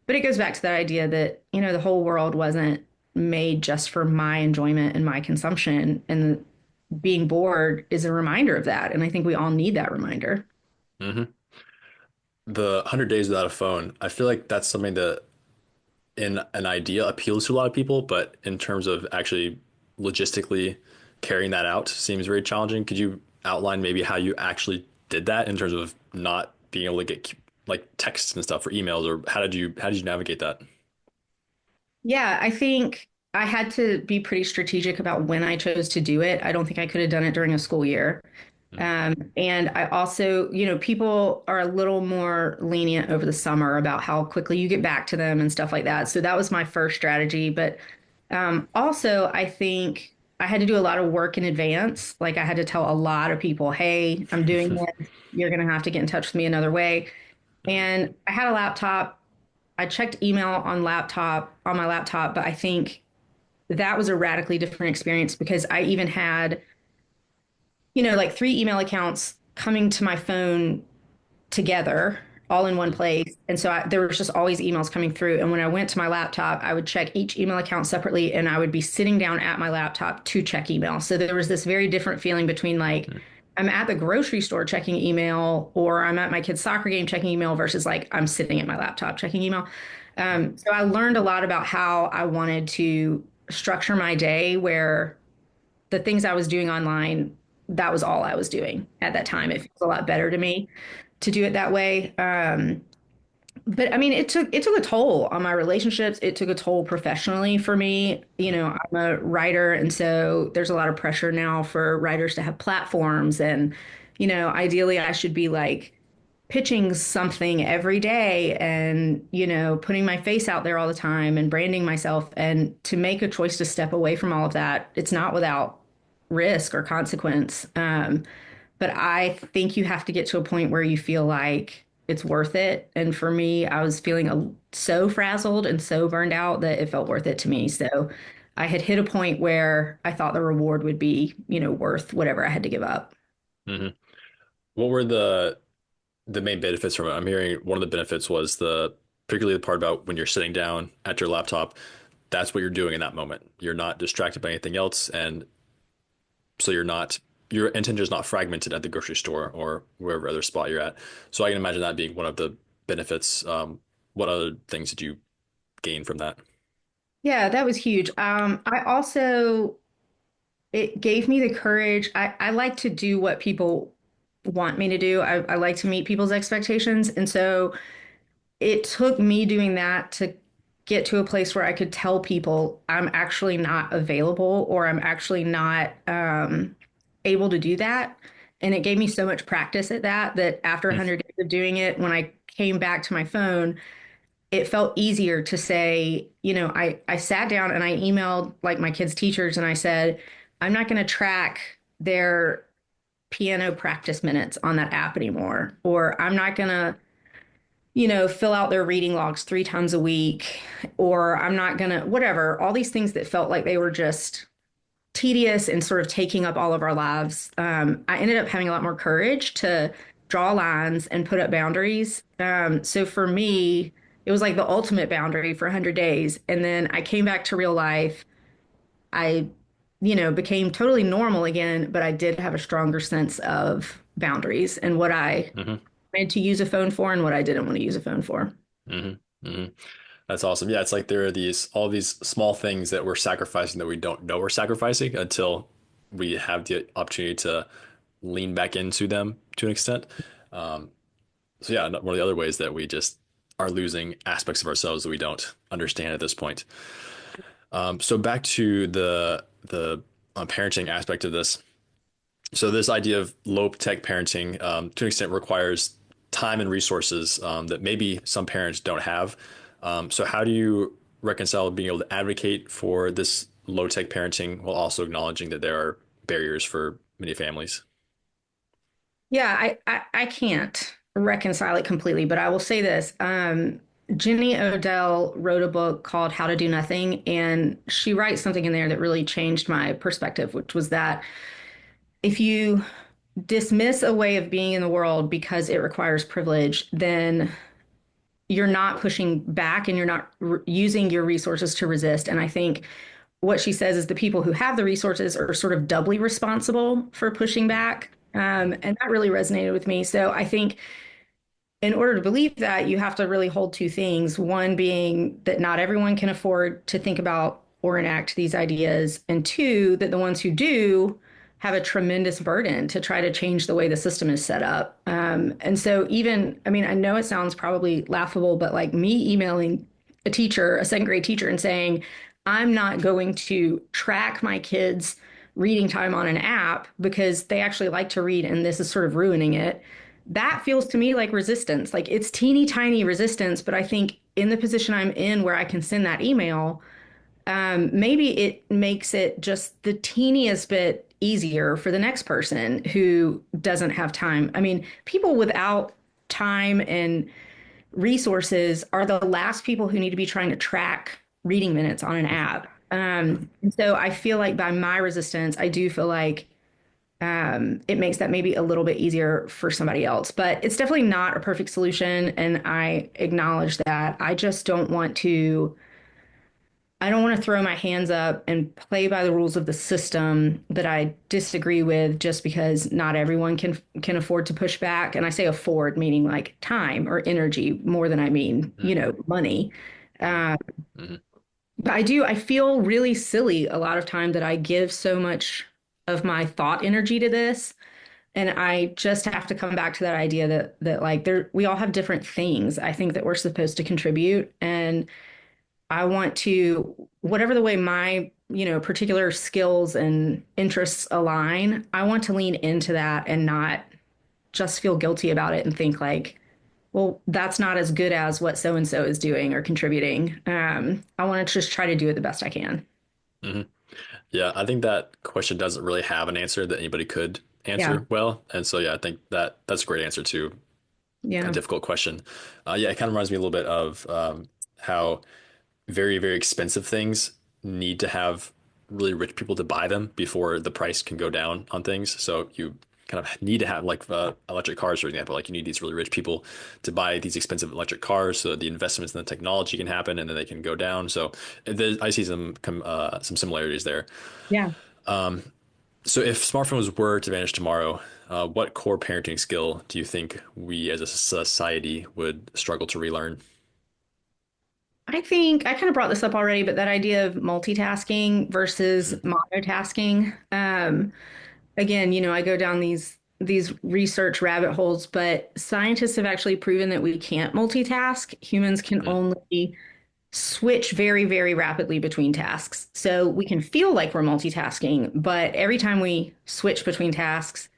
But it goes back to that idea that, the whole world wasn't made just for my enjoyment and my consumption. And being bored is a reminder of that. And I think we all need that reminder.
Mhm. The 100 days without a phone, I feel like that's something that in an idea appeals to a lot of people, but in terms of actually logistically carrying that out seems very challenging. Could you outline maybe how you actually did that in terms of not being able to get like texts and stuff or emails, or how did you navigate that?
Yeah, I think I had to be pretty strategic about when I chose to do it. I don't think I could have done it during a school year. And I also, people are a little more lenient over the summer about how quickly you get back to them and stuff like that. So that was my first strategy. But also, I think I had to do a lot of work in advance. Like I had to tell a lot of people, hey, I'm doing this. You're going to have to get in touch with me another way.
Mhm.
And I had a laptop. I checked email on my laptop, but I think that was a radically different experience because I even had, like three email accounts coming to my phone together all in one
Mhm.
place. And so there was just always emails coming through. And when I went to my laptop, I would check each email account separately and I would be sitting down at my laptop to check email. So there was this very different feeling between like, I'm at the grocery store checking email or I'm at my kid's soccer game checking email versus like I'm sitting at my laptop checking email. So I learned a lot about how I wanted to structure my day where the things I was doing online, that was all I was doing at that time.
Mhm.
It feels a lot better to me to do it that way. But I mean, it took a toll on my relationships. It took a toll professionally for me. I'm a writer, and so there's a lot of pressure now for writers to have platforms. And ideally, I should be like pitching something every day, and putting my face out there all the time and branding myself. And to make a choice to step away from all of that, it's not without risk or consequence. But I think you have to get to a point where you feel like it's worth it. And for me, I was feeling so frazzled and so burned out that it felt worth it to me. So I had hit a point where I thought the reward would be, worth whatever I had to give up.
Mhm. What were the main benefits from it? I'm hearing one of the benefits was particularly the part about when you're sitting down at your laptop, that's what you're doing in that moment. You're not distracted by anything else, and so your attention is not fragmented at the grocery store or wherever other spot you're at. So I can imagine that being one of the benefits. What other things did you gain from that?
Yeah, that was huge. I also, it gave me the courage. I like to do what people want me to do. I like to meet people's expectations. And so it took me doing that to get to a place where I could tell people I'm actually not available or I'm actually not able to do that. And it gave me so much practice at that after
Hmm.
100 days of doing it, when I came back to my phone, it felt easier to say, I sat down and I emailed like my kids' teachers and I said, I'm not going to track their piano practice minutes on that app anymore, or I'm not going to fill out their reading logs 3 times a week, or I'm not gonna, whatever, all these things that felt like they were just tedious and sort of taking up all of our lives. I ended up having a lot more courage to draw lines and put up boundaries. So for me, it was like the ultimate boundary for 100 days. And then I came back to real life. I, became totally normal again, but I did have a stronger sense of boundaries and what I
Hmm.
wanted to use a phone for and what I didn't want to use a phone for.
Hmm. Hmm. That's awesome. Yeah, it's like there are all these small things that we're sacrificing that we don't know we're sacrificing until we have the opportunity to lean back into them to an extent. Um, so yeah, one of the other ways that we just are losing aspects of ourselves that we don't understand at this point. So back to the parenting aspect of this. So this idea of low tech parenting, to an extent, requires time and resources that maybe some parents don't have. So how do you reconcile being able to advocate for this low tech parenting while also acknowledging that there are barriers for many families?
Yeah, I can't reconcile it completely, but I will say this. Jenny Odell wrote a book called How to Do Nothing, and she writes something in there that really changed my perspective, which was that if you dismiss a way of being in the world because it requires privilege, then you're not pushing back and you're not using your resources to resist. And I think what she says is the people who have the resources are sort of doubly responsible for pushing back. And that really resonated with me. So I think in order to believe that, you have to really hold two things. One being that not everyone can afford to think about or enact these ideas. And two, that the ones who do have a tremendous burden to try to change the way the system is set up. And so, even, I mean, I know it sounds probably laughable, but like me emailing a teacher, a second grade teacher, and saying, I'm not going to track my kids' reading time on an app because they actually like to read and this is sort of ruining it. That feels to me like resistance. Like it's teeny tiny resistance, but I think in the position I'm in where I can send that email, maybe it makes it just the teeniest bit easier for the next person who doesn't have time. I mean, people without time and resources are the last people who need to be trying to track reading minutes on an app. And so I feel like by my resistance, I do feel like it makes that maybe a little bit easier for somebody else. But it's definitely not a perfect solution. And I acknowledge that. I don't want to throw my hands up and play by the rules of the system that I disagree with just because not everyone can afford to push back. And I say afford, meaning like time or energy more than I mean, money. Uh,
Mm-hmm.
but I feel really silly a lot of time that I give so much of my thought energy to this. And I just have to come back to that idea that like we all have different things I think that we're supposed to contribute. And I want to, whatever the way my, particular skills and interests align, I want to lean into that and not just feel guilty about it and think like, well, that's not as good as what so and so is doing or contributing. I want to just try to do it the best I can.
Mm-hmm. Yeah, I think that question doesn't really have an answer that anybody could
Yeah.
answer well. And so, yeah, I think that's a great answer to a
Yeah.
difficult question. Yeah, it kind of reminds me a little bit of how very, very expensive things need to have really rich people to buy them before the price can go down on things. So you kind of need to have like electric cars, for example. Like you need these really rich people to buy these expensive electric cars so that the investments in the technology can happen and then they can go down. So I see some similarities there.
Yeah.
So if smartphones were to vanish tomorrow, what core parenting skill do you think we as a society would struggle to relearn?
I think I kind of brought this up already, but that idea of multitasking versus
Mhm.
monotasking. Again, I go down these research rabbit holes, but scientists have actually proven that we can't multitask. Humans can
Mhm.
only switch very, very rapidly between tasks. So we can feel like we're multitasking, but every time we switch between tasks,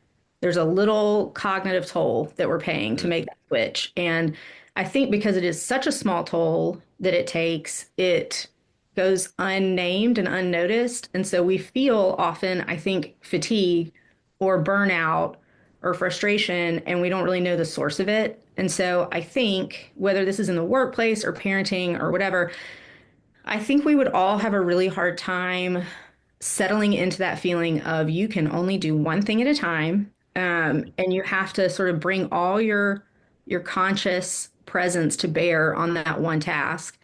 there's a little cognitive toll that we're paying to
Mhm.
make that switch. And I think because it is such a small toll that it takes, it goes unnamed and unnoticed. And so we feel often, I think, fatigue or burnout or frustration, and we don't really know the source of it. And so I think whether this is in the workplace or parenting or whatever, I think we would all have a really hard time settling into that feeling of you can only do one thing at a time, and you have to sort of bring all your conscious presence to bear on that one task.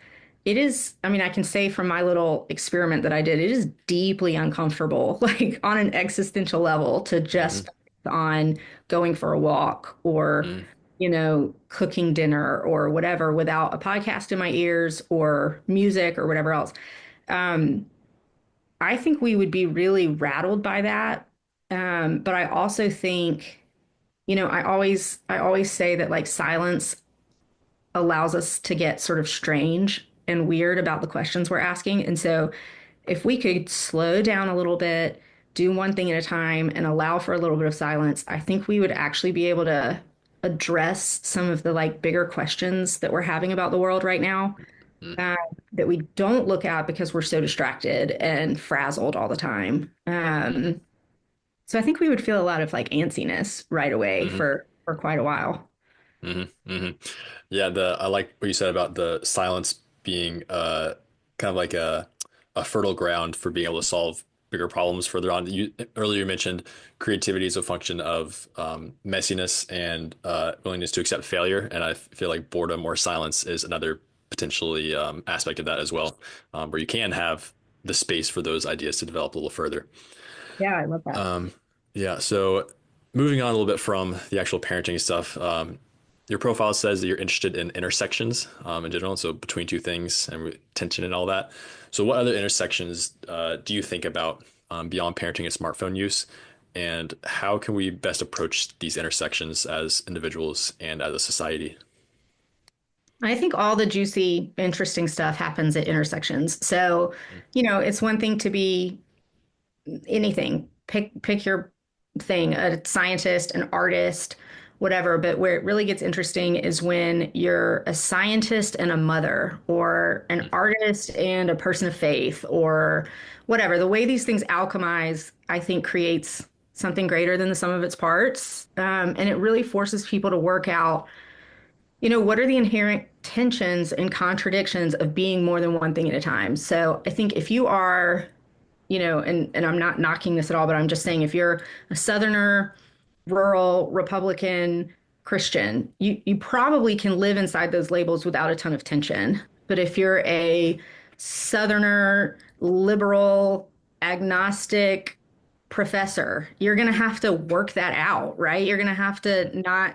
It is, I mean, I can say from my little experiment that I did, it is deeply uncomfortable, like on an existential level, to just
Mhm.
focus on going for a walk or
Mhm.
cooking dinner or whatever without a podcast in my ears or music or whatever else. Um, I think we would be really rattled by that. But I also think, I always say that like silence allows us to get sort of strange and weird about the questions we're asking. And so if we could slow down a little bit, do one thing at a time and allow for a little bit of silence, I think we would actually be able to address some of the like bigger questions that we're having about the world right now,
Mm-hmm.
that we don't look at because we're so distracted and frazzled all the time. So I think we would feel a lot of like antsiness right away
Mm-hmm.
for quite a while.
Mm-hmm. Mm-hmm. Yeah, the I like what you said about the silence being kind of like a fertile ground for being able to solve bigger problems further on. You earlier mentioned creativity is a function of messiness and willingness to accept failure, and I feel like boredom or silence is another potentially aspect of that as well, where you can have the space for those ideas to develop a little further.
Yeah, I love that.
Um, yeah, so moving on a little bit from the actual parenting stuff, your profile says that you're interested in intersections in general, so between two things and tension and all that. So, what other intersections do you think about beyond parenting and smartphone use, and how can we best approach these intersections as individuals and as a society?
I think all the juicy, interesting stuff happens at intersections. So, it's one thing to be anything. Pick your thing, a scientist, an artist, whatever. But where it really gets interesting is when you're a scientist and a mother, or an artist and a person of faith, or whatever. The way these things alchemize, I think, creates something greater than the sum of its parts. And it really forces people to work out, what are the inherent tensions and contradictions of being more than one thing at a time. So I think if you are, and I'm not knocking this at all, but I'm just saying if you're a Southerner, rural, Republican, Christian, you probably can live inside those labels without a ton of tension. But if you're a Southerner, liberal, agnostic professor, you're going to have to work that out, right? You're going to have to not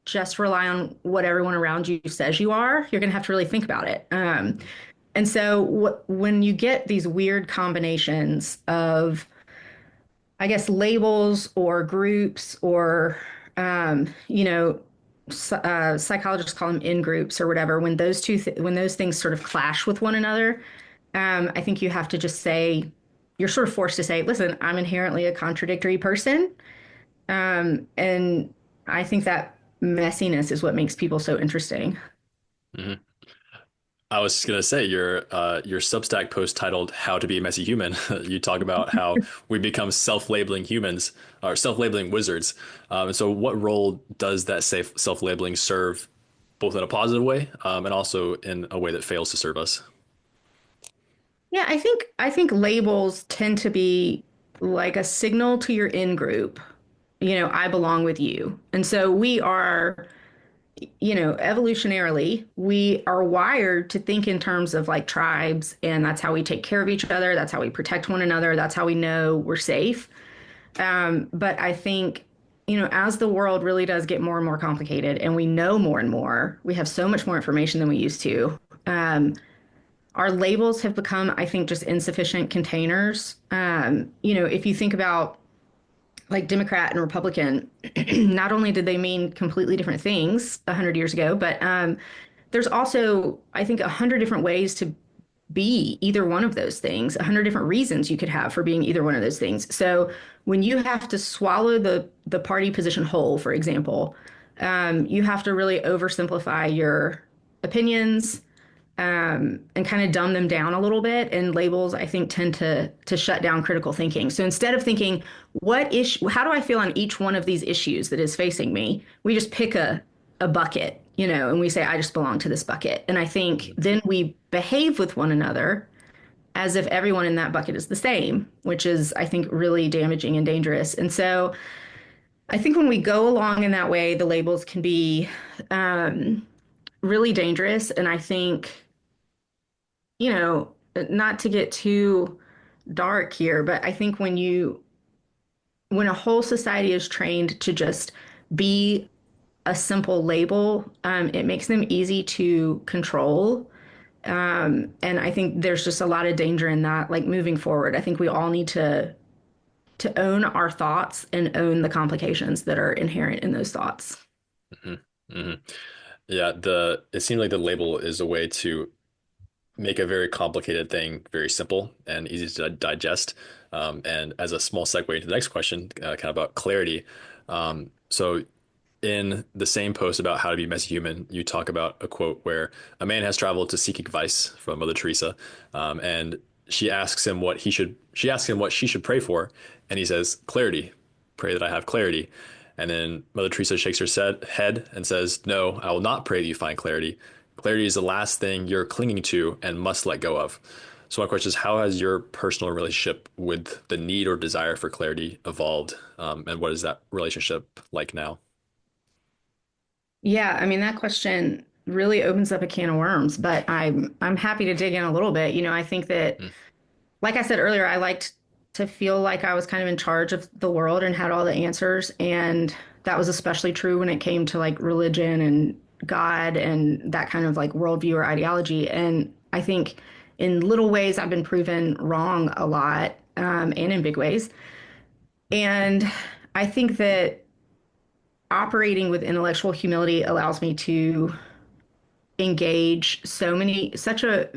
just rely on what everyone around you says you are. You're going to have to really think about it. And so when you get these weird combinations of, I guess, labels or groups or, um, you know, psychologists call them in groups or whatever, when those things sort of clash with one another, I think you have to just say, you're sort of forced to say, listen, I'm inherently a contradictory person. And I think that messiness is what makes people so interesting.
Mm-hmm. I was gonna say your Substack post titled "How to Be a Messy Human." You talk about how we become self-labeling humans or self-labeling wizards. And so, what role does that safe self-labeling serve, both in a positive way and also in a way that fails to serve us?
Yeah, I think labels tend to be like a signal to your in group. I belong with you. And so we are, evolutionarily, we are wired to think in terms of like tribes, and that's how we take care of each other. That's how we protect one another. That's how we know we're safe. But I think, as the world really does get more and more complicated and we know more and more, we have so much more information than we used to. Our labels have become, I think, just insufficient containers. If you think about like Democrat and Republican, not only did they mean completely different things 100 years ago, but there's also, I think, 100 different ways to be either one of those things, 100 different reasons you could have for being either one of those things. So when you have to swallow the party position whole, for example, you have to really oversimplify your opinions, and kind of dumb them down a little bit. And labels, I think, tend to shut down critical thinking. So instead of thinking, what issue, how do I feel on each one of these issues that is facing me, we just pick a bucket, and we say, I just belong to this bucket. And I think then we behave with one another as if everyone in that bucket is the same, which is, I think, really damaging and dangerous. And so I think when we go along in that way, the labels can be really dangerous. And I think, not to get too dark here, but I think when a whole society is trained to just be a simple label, it makes them easy to control. And I think there's just a lot of danger in that, like moving forward. I think we all need to own our thoughts and own the complications that are inherent in those thoughts.
Hmm. Hmm. Yeah, the it seems like the label is a way to make a very complicated thing very simple and easy to digest. And as a small segue into the next question, kind of about clarity. So in the same post about how to be a messy human, you talk about a quote where a man has traveled to seek advice from Mother Teresa, and she asks him what she should pray for, and he says, clarity, pray that I have clarity. And then Mother Teresa shakes her head and says, no, I will not pray that you find clarity. Clarity is the last thing you're clinging to and must let go of. So my question is, how has your personal relationship with the need or desire for clarity evolved? And what is that relationship like now?
Yeah, I mean that question really opens up a can of worms, but I'm happy to dig in a little bit. I think that,
Mm,
like I said earlier, I liked to feel like I was kind of in charge of the world and had all the answers, and that was especially true when it came to like religion and God and that kind of like worldview or ideology. And I think in little ways I've been proven wrong a lot, and in big ways. And I think that operating with intellectual humility allows me to engage such a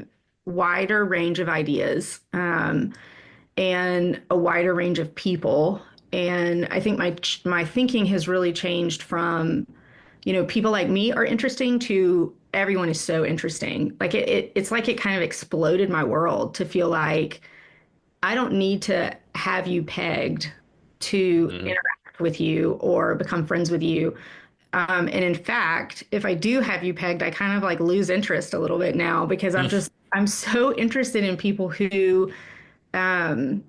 wider range of ideas, and a wider range of people. And I think my thinking has really changed from, people like me are interesting to everyone is so interesting. Like it's like it kind of exploded my world to feel like I don't need to have you pegged to
hmm
interact with you or become friends with you. And in fact, if I do have you pegged, I kind of like lose interest a little bit now because I'm so interested in people who um,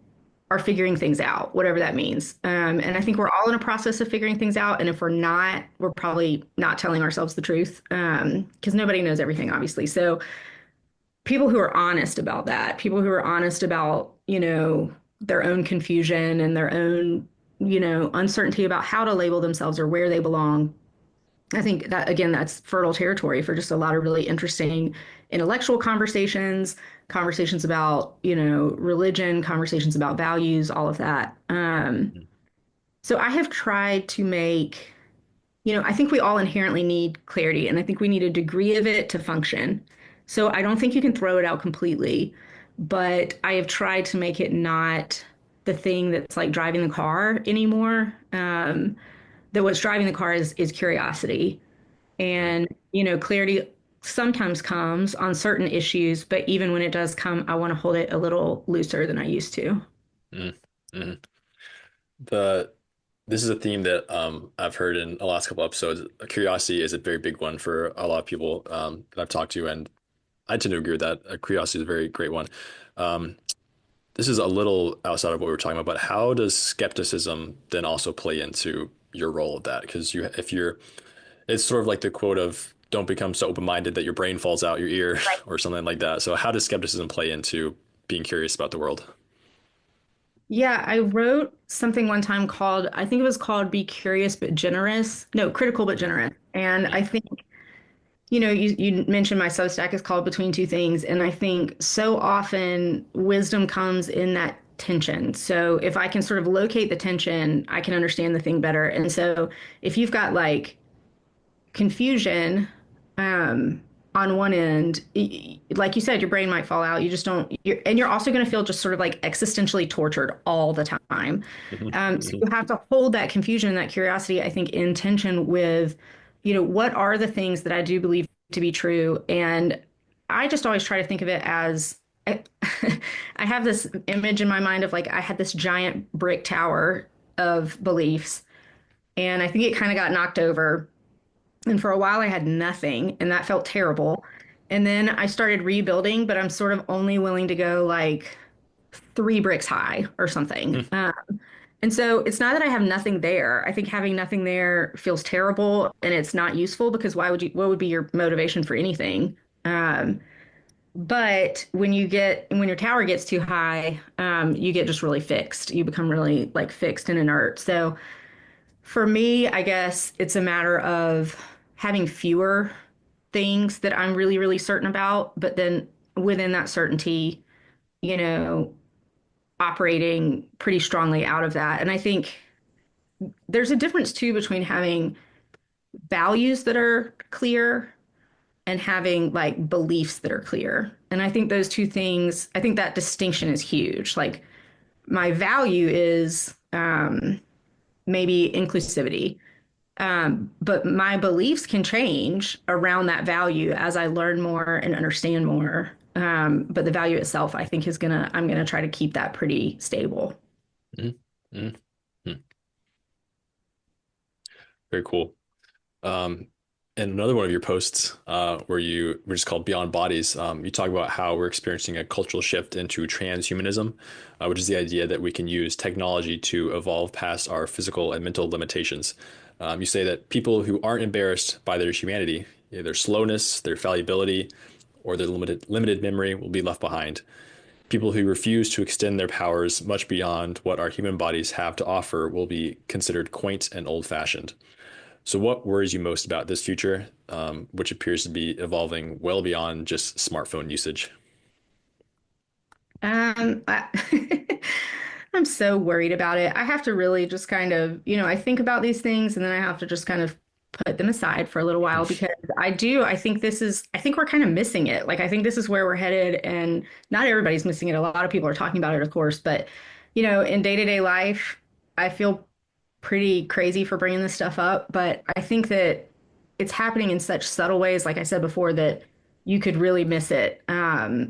are figuring things out, whatever that means. And I think we're all in a process of figuring things out. And if we're not, we're probably not telling ourselves the truth, because nobody knows everything, obviously. So people who are honest about that, people who are honest about, their own confusion and their own, uncertainty about how to label themselves or where they belong. I think that, again, that's fertile territory for just a lot of really interesting intellectual conversations, conversations about, religion, conversations about values, all of that. So I have tried to make, I think we all inherently need clarity, and I think we need a degree of it to function. So I don't think you can throw it out completely, but I have tried to make it not the thing that's like driving the car anymore. That what's driving the car is curiosity. And, clarity sometimes comes on certain issues, but even when it does come, I want to hold it a little looser than I used to.
hmm The This is a theme that I've heard in the last couple episodes. Curiosity is a very big one for a lot of people that I've talked to, and I tend to agree with that. Curiosity is a very great one. Um, this is a little outside of what we were talking about, but how does skepticism then also play into your role of that? Because it's sort of like the quote of "Don't become so open-minded that your brain falls out your ear" or something like that. So how does skepticism play into being curious about the world?
Yeah, I wrote something one time called, I think it was called Be Curious but Generous. No, Critical but Generous. And I think, you mentioned my Substack is called Between Two Things. And I think so often wisdom comes in that tension. So if I can sort of locate the tension, I can understand the thing better. And so if you've got like confusion, on one end, like you said, your brain might fall out. You just don't, and you're also going to feel just sort of like existentially tortured all the time. So you have to hold that confusion, that curiosity, I think, in tension with, what are the things that I do believe to be true? And I just always try to think of it as I, I have this image in my mind of like I had this giant brick tower of beliefs, and I think it kind of got knocked over, and for a while, I had nothing, and that felt terrible. And then I started rebuilding, but I'm sort of only willing to go like 3 bricks high or something. And so it's not that I have nothing there. I think having nothing there feels terrible and it's not useful because what would be your motivation for anything? But when your tower gets too high, you get just really fixed. You become really like fixed and inert. So for me, I guess it's a matter of having fewer things that I'm really, really certain about, but then within that certainty, you know, operating pretty strongly out of that. And I think there's a difference too between having values that are clear and having like beliefs that are clear. And I think those two things, I think that distinction is huge. Like my value is maybe inclusivity. But my beliefs can change around that value as I learn more and understand more. But the value itself, I think, I'm gonna try to keep that pretty stable.
Mhm. Mhm. Mhm. Very cool. Um, and another one of your posts, were just called Beyond Bodies, you talk about how we're experiencing a cultural shift into transhumanism, which is the idea that we can use technology to evolve past our physical and mental limitations. You say that people who aren't embarrassed by their humanity, their slowness, their fallibility, or their limited memory will be left behind. People who refuse to extend their powers much beyond what our human bodies have to offer will be considered quaint and old-fashioned. So, what worries you most about this future, which appears to be evolving well beyond just smartphone usage?
I, I'm so worried about it. I have to really just kind of, I think about these things and then I have to just kind of put them aside for a little while because I think we're kind of missing it. Like, I think this is where we're headed, and not everybody's missing it. A lot of people are talking about it, of course, but, in day-to-day life, I feel pretty crazy for bringing this stuff up, but I think that it's happening in such subtle ways, like I said before, that you could really miss it.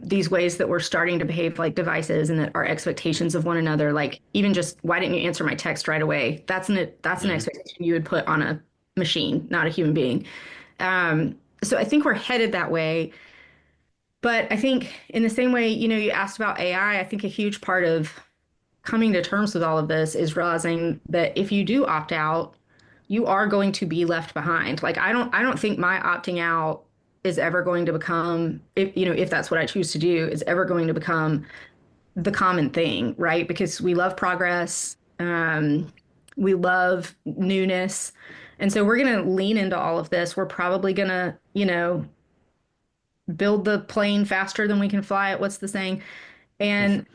These ways that we're starting to behave like devices and that our expectations of one another, like even just why didn't you answer my text right away? That's an
Hmm.
expectation you would put on a machine, not a human being. So I think we're headed that way. But I think in the same way, you asked about AI, I think a huge part of coming to terms with all of this is realizing that if you do opt out, you are going to be left behind. Like I don't think my opting out is ever going to become, if that's what I choose to do, is ever going to become the common thing, right? Because we love progress, we love newness. And so we're going to lean into all of this. We're probably going to, build the plane faster than we can fly it. What's the saying? And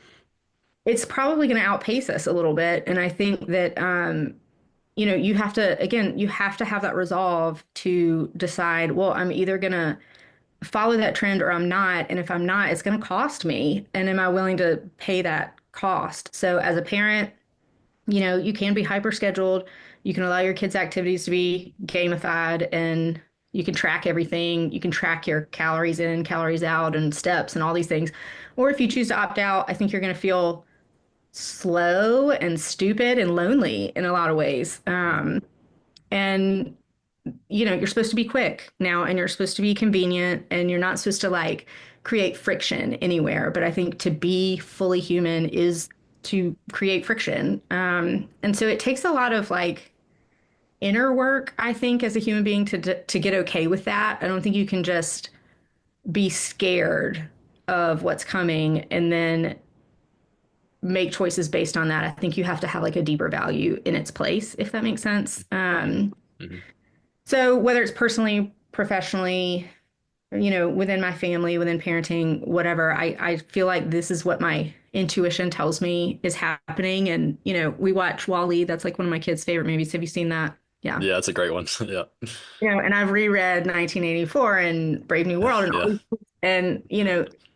it's probably going to outpace us a little bit. And I think that, you have to have that resolve to decide, well, I'm either going to follow that trend or I'm not. And if I'm not, it's going to cost me. And am I willing to pay that cost? So as a parent, you can be hyper scheduled. You can allow your kids' activities to be gamified and you can track everything. You can track your calories in, calories out, and steps and all these things. Or if you choose to opt out, I think you're going to feel slow and stupid and lonely in a lot of ways. And you're supposed to be quick now and you're supposed to be convenient and you're not supposed to like create friction anywhere. But I think to be fully human is to create friction. And so it takes a lot of like inner work, I think, as a human being to get okay with that. I don't think you can just be scared of what's coming and then make choices based on that. I think you have to have like a deeper value in its place, if that makes sense.
Hmm.
So whether it's personally, professionally, within my family, within parenting, whatever, I feel like this is what my intuition tells me is happening. And, we watch Wall-E. That's like one of my kids' favorite movies. Have you seen that? Yeah.
Yeah, that's a great one. Yeah.
And I've reread 1984 and Brave New World and all
Yeah.
these, and,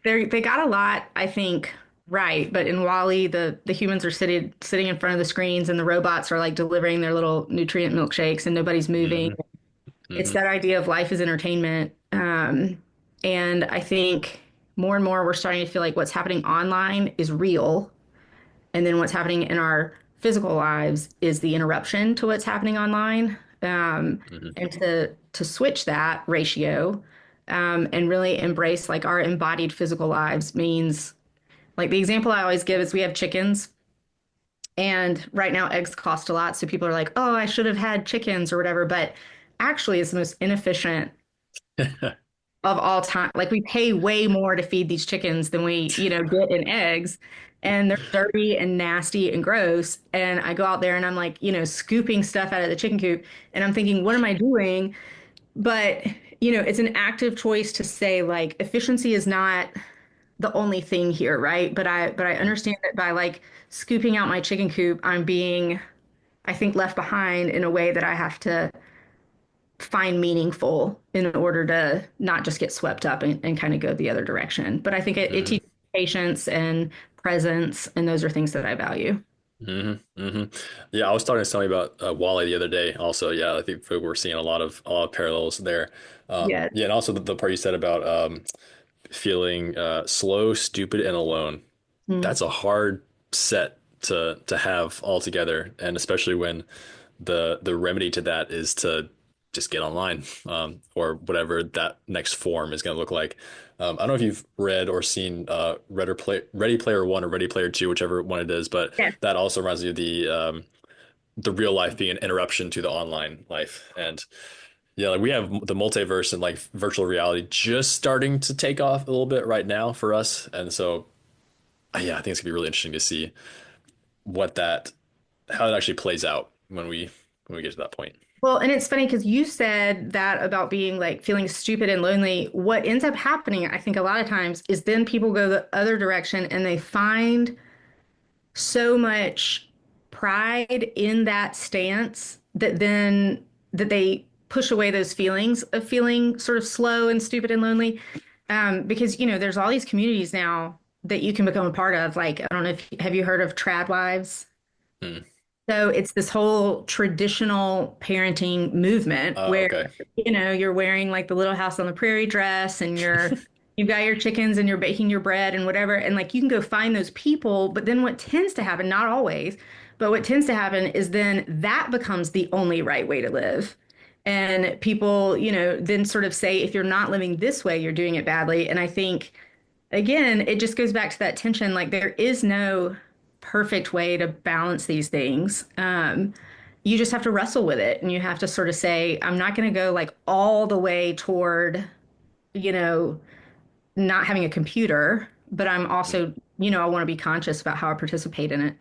they got a lot, I think, right. But in Wall-E, the humans are sitting in front of the screens and the robots are like delivering their little nutrient milkshakes and nobody's moving.
Hmm.
It's
Hmm.
that idea of life as entertainment. And I think more and more we're starting to feel like what's happening online is real. And then what's happening in our physical lives is the interruption to what's happening online.
Hmm.
And to switch that ratio and really embrace like our embodied physical lives means like the example I always give is we have chickens. And right now, eggs cost a lot. So people are like, oh, I should have had chickens or whatever. But actually, it's the most inefficient of all time. Like we pay way more to feed these chickens than we, get in eggs. And they're dirty and nasty and gross. And I go out there and I'm like, scooping stuff out of the chicken coop. And I'm thinking, what am I doing? But, it's an active choice to say like efficiency is not the only thing here, right? But I understand that by like scooping out my chicken coop, I'm being, I think, left behind in a way that I have to find meaningful in order to not just get swept up and kind of go the other direction. But I think it
Hmm.
teaches patience and presence, and those are things that I value.
hmm hmm Yeah, I was talking to somebody about Wally the other day. Also, yeah, I think we're seeing a lot of parallels there.
Yeah.
Yeah, and also the part you said about feeling slow, stupid, and alone.
Mm.
That's a hard set to have altogether, and especially when the remedy to that is to just get online, or whatever that next form is going to look like. I don't know if you've read or seen Ready Player One or Ready Player Two, whichever one it is, but
Yeah.
that also reminds me of the real life being an interruption to the online life. And yeah, like we have the multiverse and like virtual reality just starting to take off a little bit right now for us. And so yeah, I think it's gonna be really interesting to see what that how it actually plays out when we get to that point.
Well, and it's funny because you said that about being like feeling stupid and lonely. What ends up happening, I think, a lot of times is then people go the other direction and they find so much pride in that stance that they push away those feelings of feeling sort of slow and stupid and lonely. Because, there's all these communities now that you can become a part of. Like, I don't know if have you heard of trad wives?
Hmm.
So it's this whole traditional parenting movement where,
Okay.
you're wearing like the Little House on the Prairie dress and you've got your chickens and you're baking your bread and whatever. And like you can go find those people. But then what tends to happen, not always, but what tends to happen is then that becomes the only right way to live. And people, then sort of say, if you're not living this way, you're doing it badly. And I think again, it just goes back to that tension. Like there is no perfect way to balance these things. You just have to wrestle with it and you have to sort of say, I'm not going to go like all the way toward, you know, not having a computer, but I'm also, I want to be conscious about how I participate in it.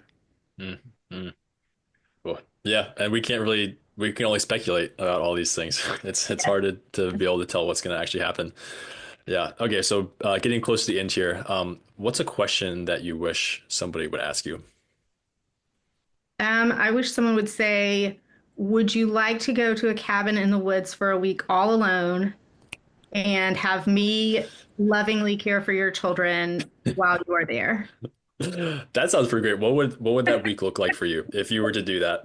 Mm-hmm. Cool. Yeah, and we can only speculate about all these things. It's hard to be able to tell what's going to actually happen. Yeah. Okay. So getting close to the end here, what's a question that you wish somebody would ask you?
I wish someone would say, would you like to go to a cabin in the woods for a week all alone and have me lovingly care for your children while you are there?
That sounds pretty great. What would that week look like for you if you were to do that?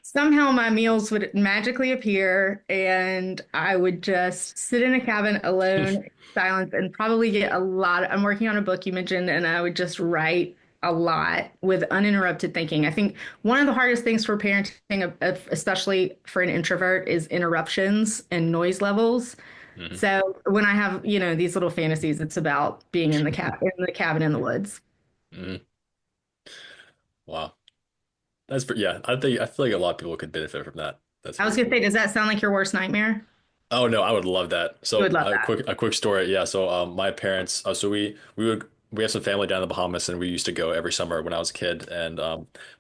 Somehow my meals would magically appear and I would just sit in a cabin alone, in silence, and probably get a lot. I'm working on a book you mentioned, and I would just write a lot with uninterrupted thinking. I think one of the hardest things for parenting, especially for an introvert, is interruptions and noise levels.
Mhm.
So when I have, these little fantasies, it's about being in the cabin in the woods.
Mhm. Wow. Yeah, I feel like a lot of people could benefit from that. That's
I was
pretty
gonna say,
cool.
does that sound like your worst nightmare?
Oh no, I would love that.
You
So
would love that.
a quick story. Yeah, so my parents, so we have some family down in the Bahamas, and we used to go every summer when I was a kid. And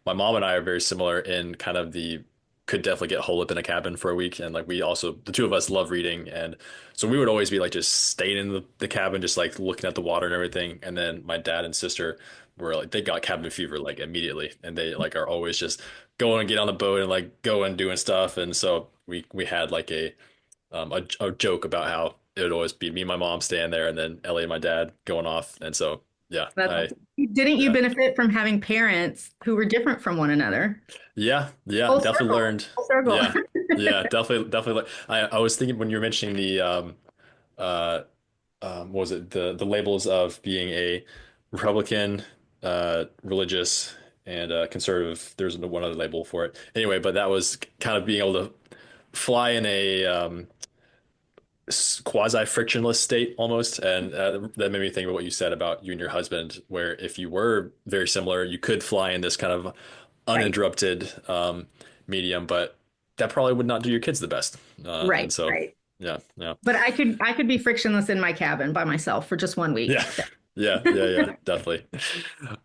my mom and I are very similar in kind of the could definitely get holed up in a cabin for a week. And like we also the two of us love reading, and so we would always be like just staying in the cabin, just like looking at the water and everything. And then my dad and sister were like they got cabin fever like immediately, and they like are always just going and get on the boat and like going doing stuff. And so we had like a joke about how it would always be me and my mom staying there and then Ellie and my dad going off. And so, yeah,
That's awesome. Didn't you
yeah,
benefit from having parents who were different from one another?
yeah,
Full
definitely
circle.
learned.
Full circle.
Yeah, yeah, definitely. I was thinking when you were mentioning uh, what was it? The labels of being a Republican, religious, and conservative. There's one other label for it. Anyway, but that was kind of being able to fly in a quasi frictionless state almost. And that made me think of what you said about you and your husband, where if you were very similar, you could fly in this kind of
Right.
uninterrupted medium, but that probably would not do your kids the best. And
Right.
so,
Right.
yeah, yeah,
But I could be frictionless in my cabin by myself for just one week.
yeah. Yeah, definitely.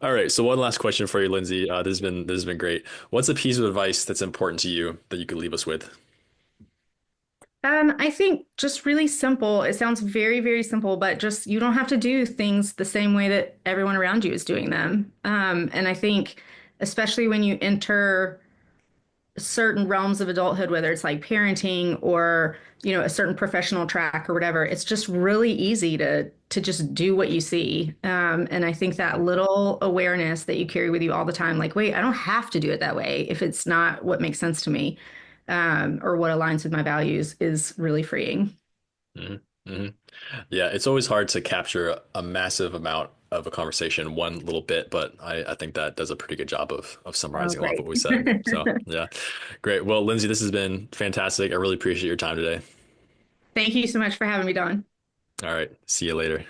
All right. So one last question for you, Lindsay. This has been great. What's a piece of advice that's important to you that you could leave us with?
I think just really simple. It sounds very, very simple, but just you don't have to do things the same way that everyone around you is doing them. And I think, especially when you enter certain realms of adulthood, whether it's like parenting or, a certain professional track or whatever, it's just really easy to just do what you see. And I think that little awareness that you carry with you all the time, like, wait, I don't have to do it that way if it's not what makes sense to me, or what aligns with my values, is really freeing.
Hmm. Hmm. Yeah, it's always hard to capture a massive amount of a conversation in one little bit, but I think that does a pretty good job of
Oh,
summarizing a lot of
great.
what we said. So yeah, great. Well, Lindsay, this has been fantastic. I really appreciate your time today.
Thank you so much for having me, Don.
All right, see you later.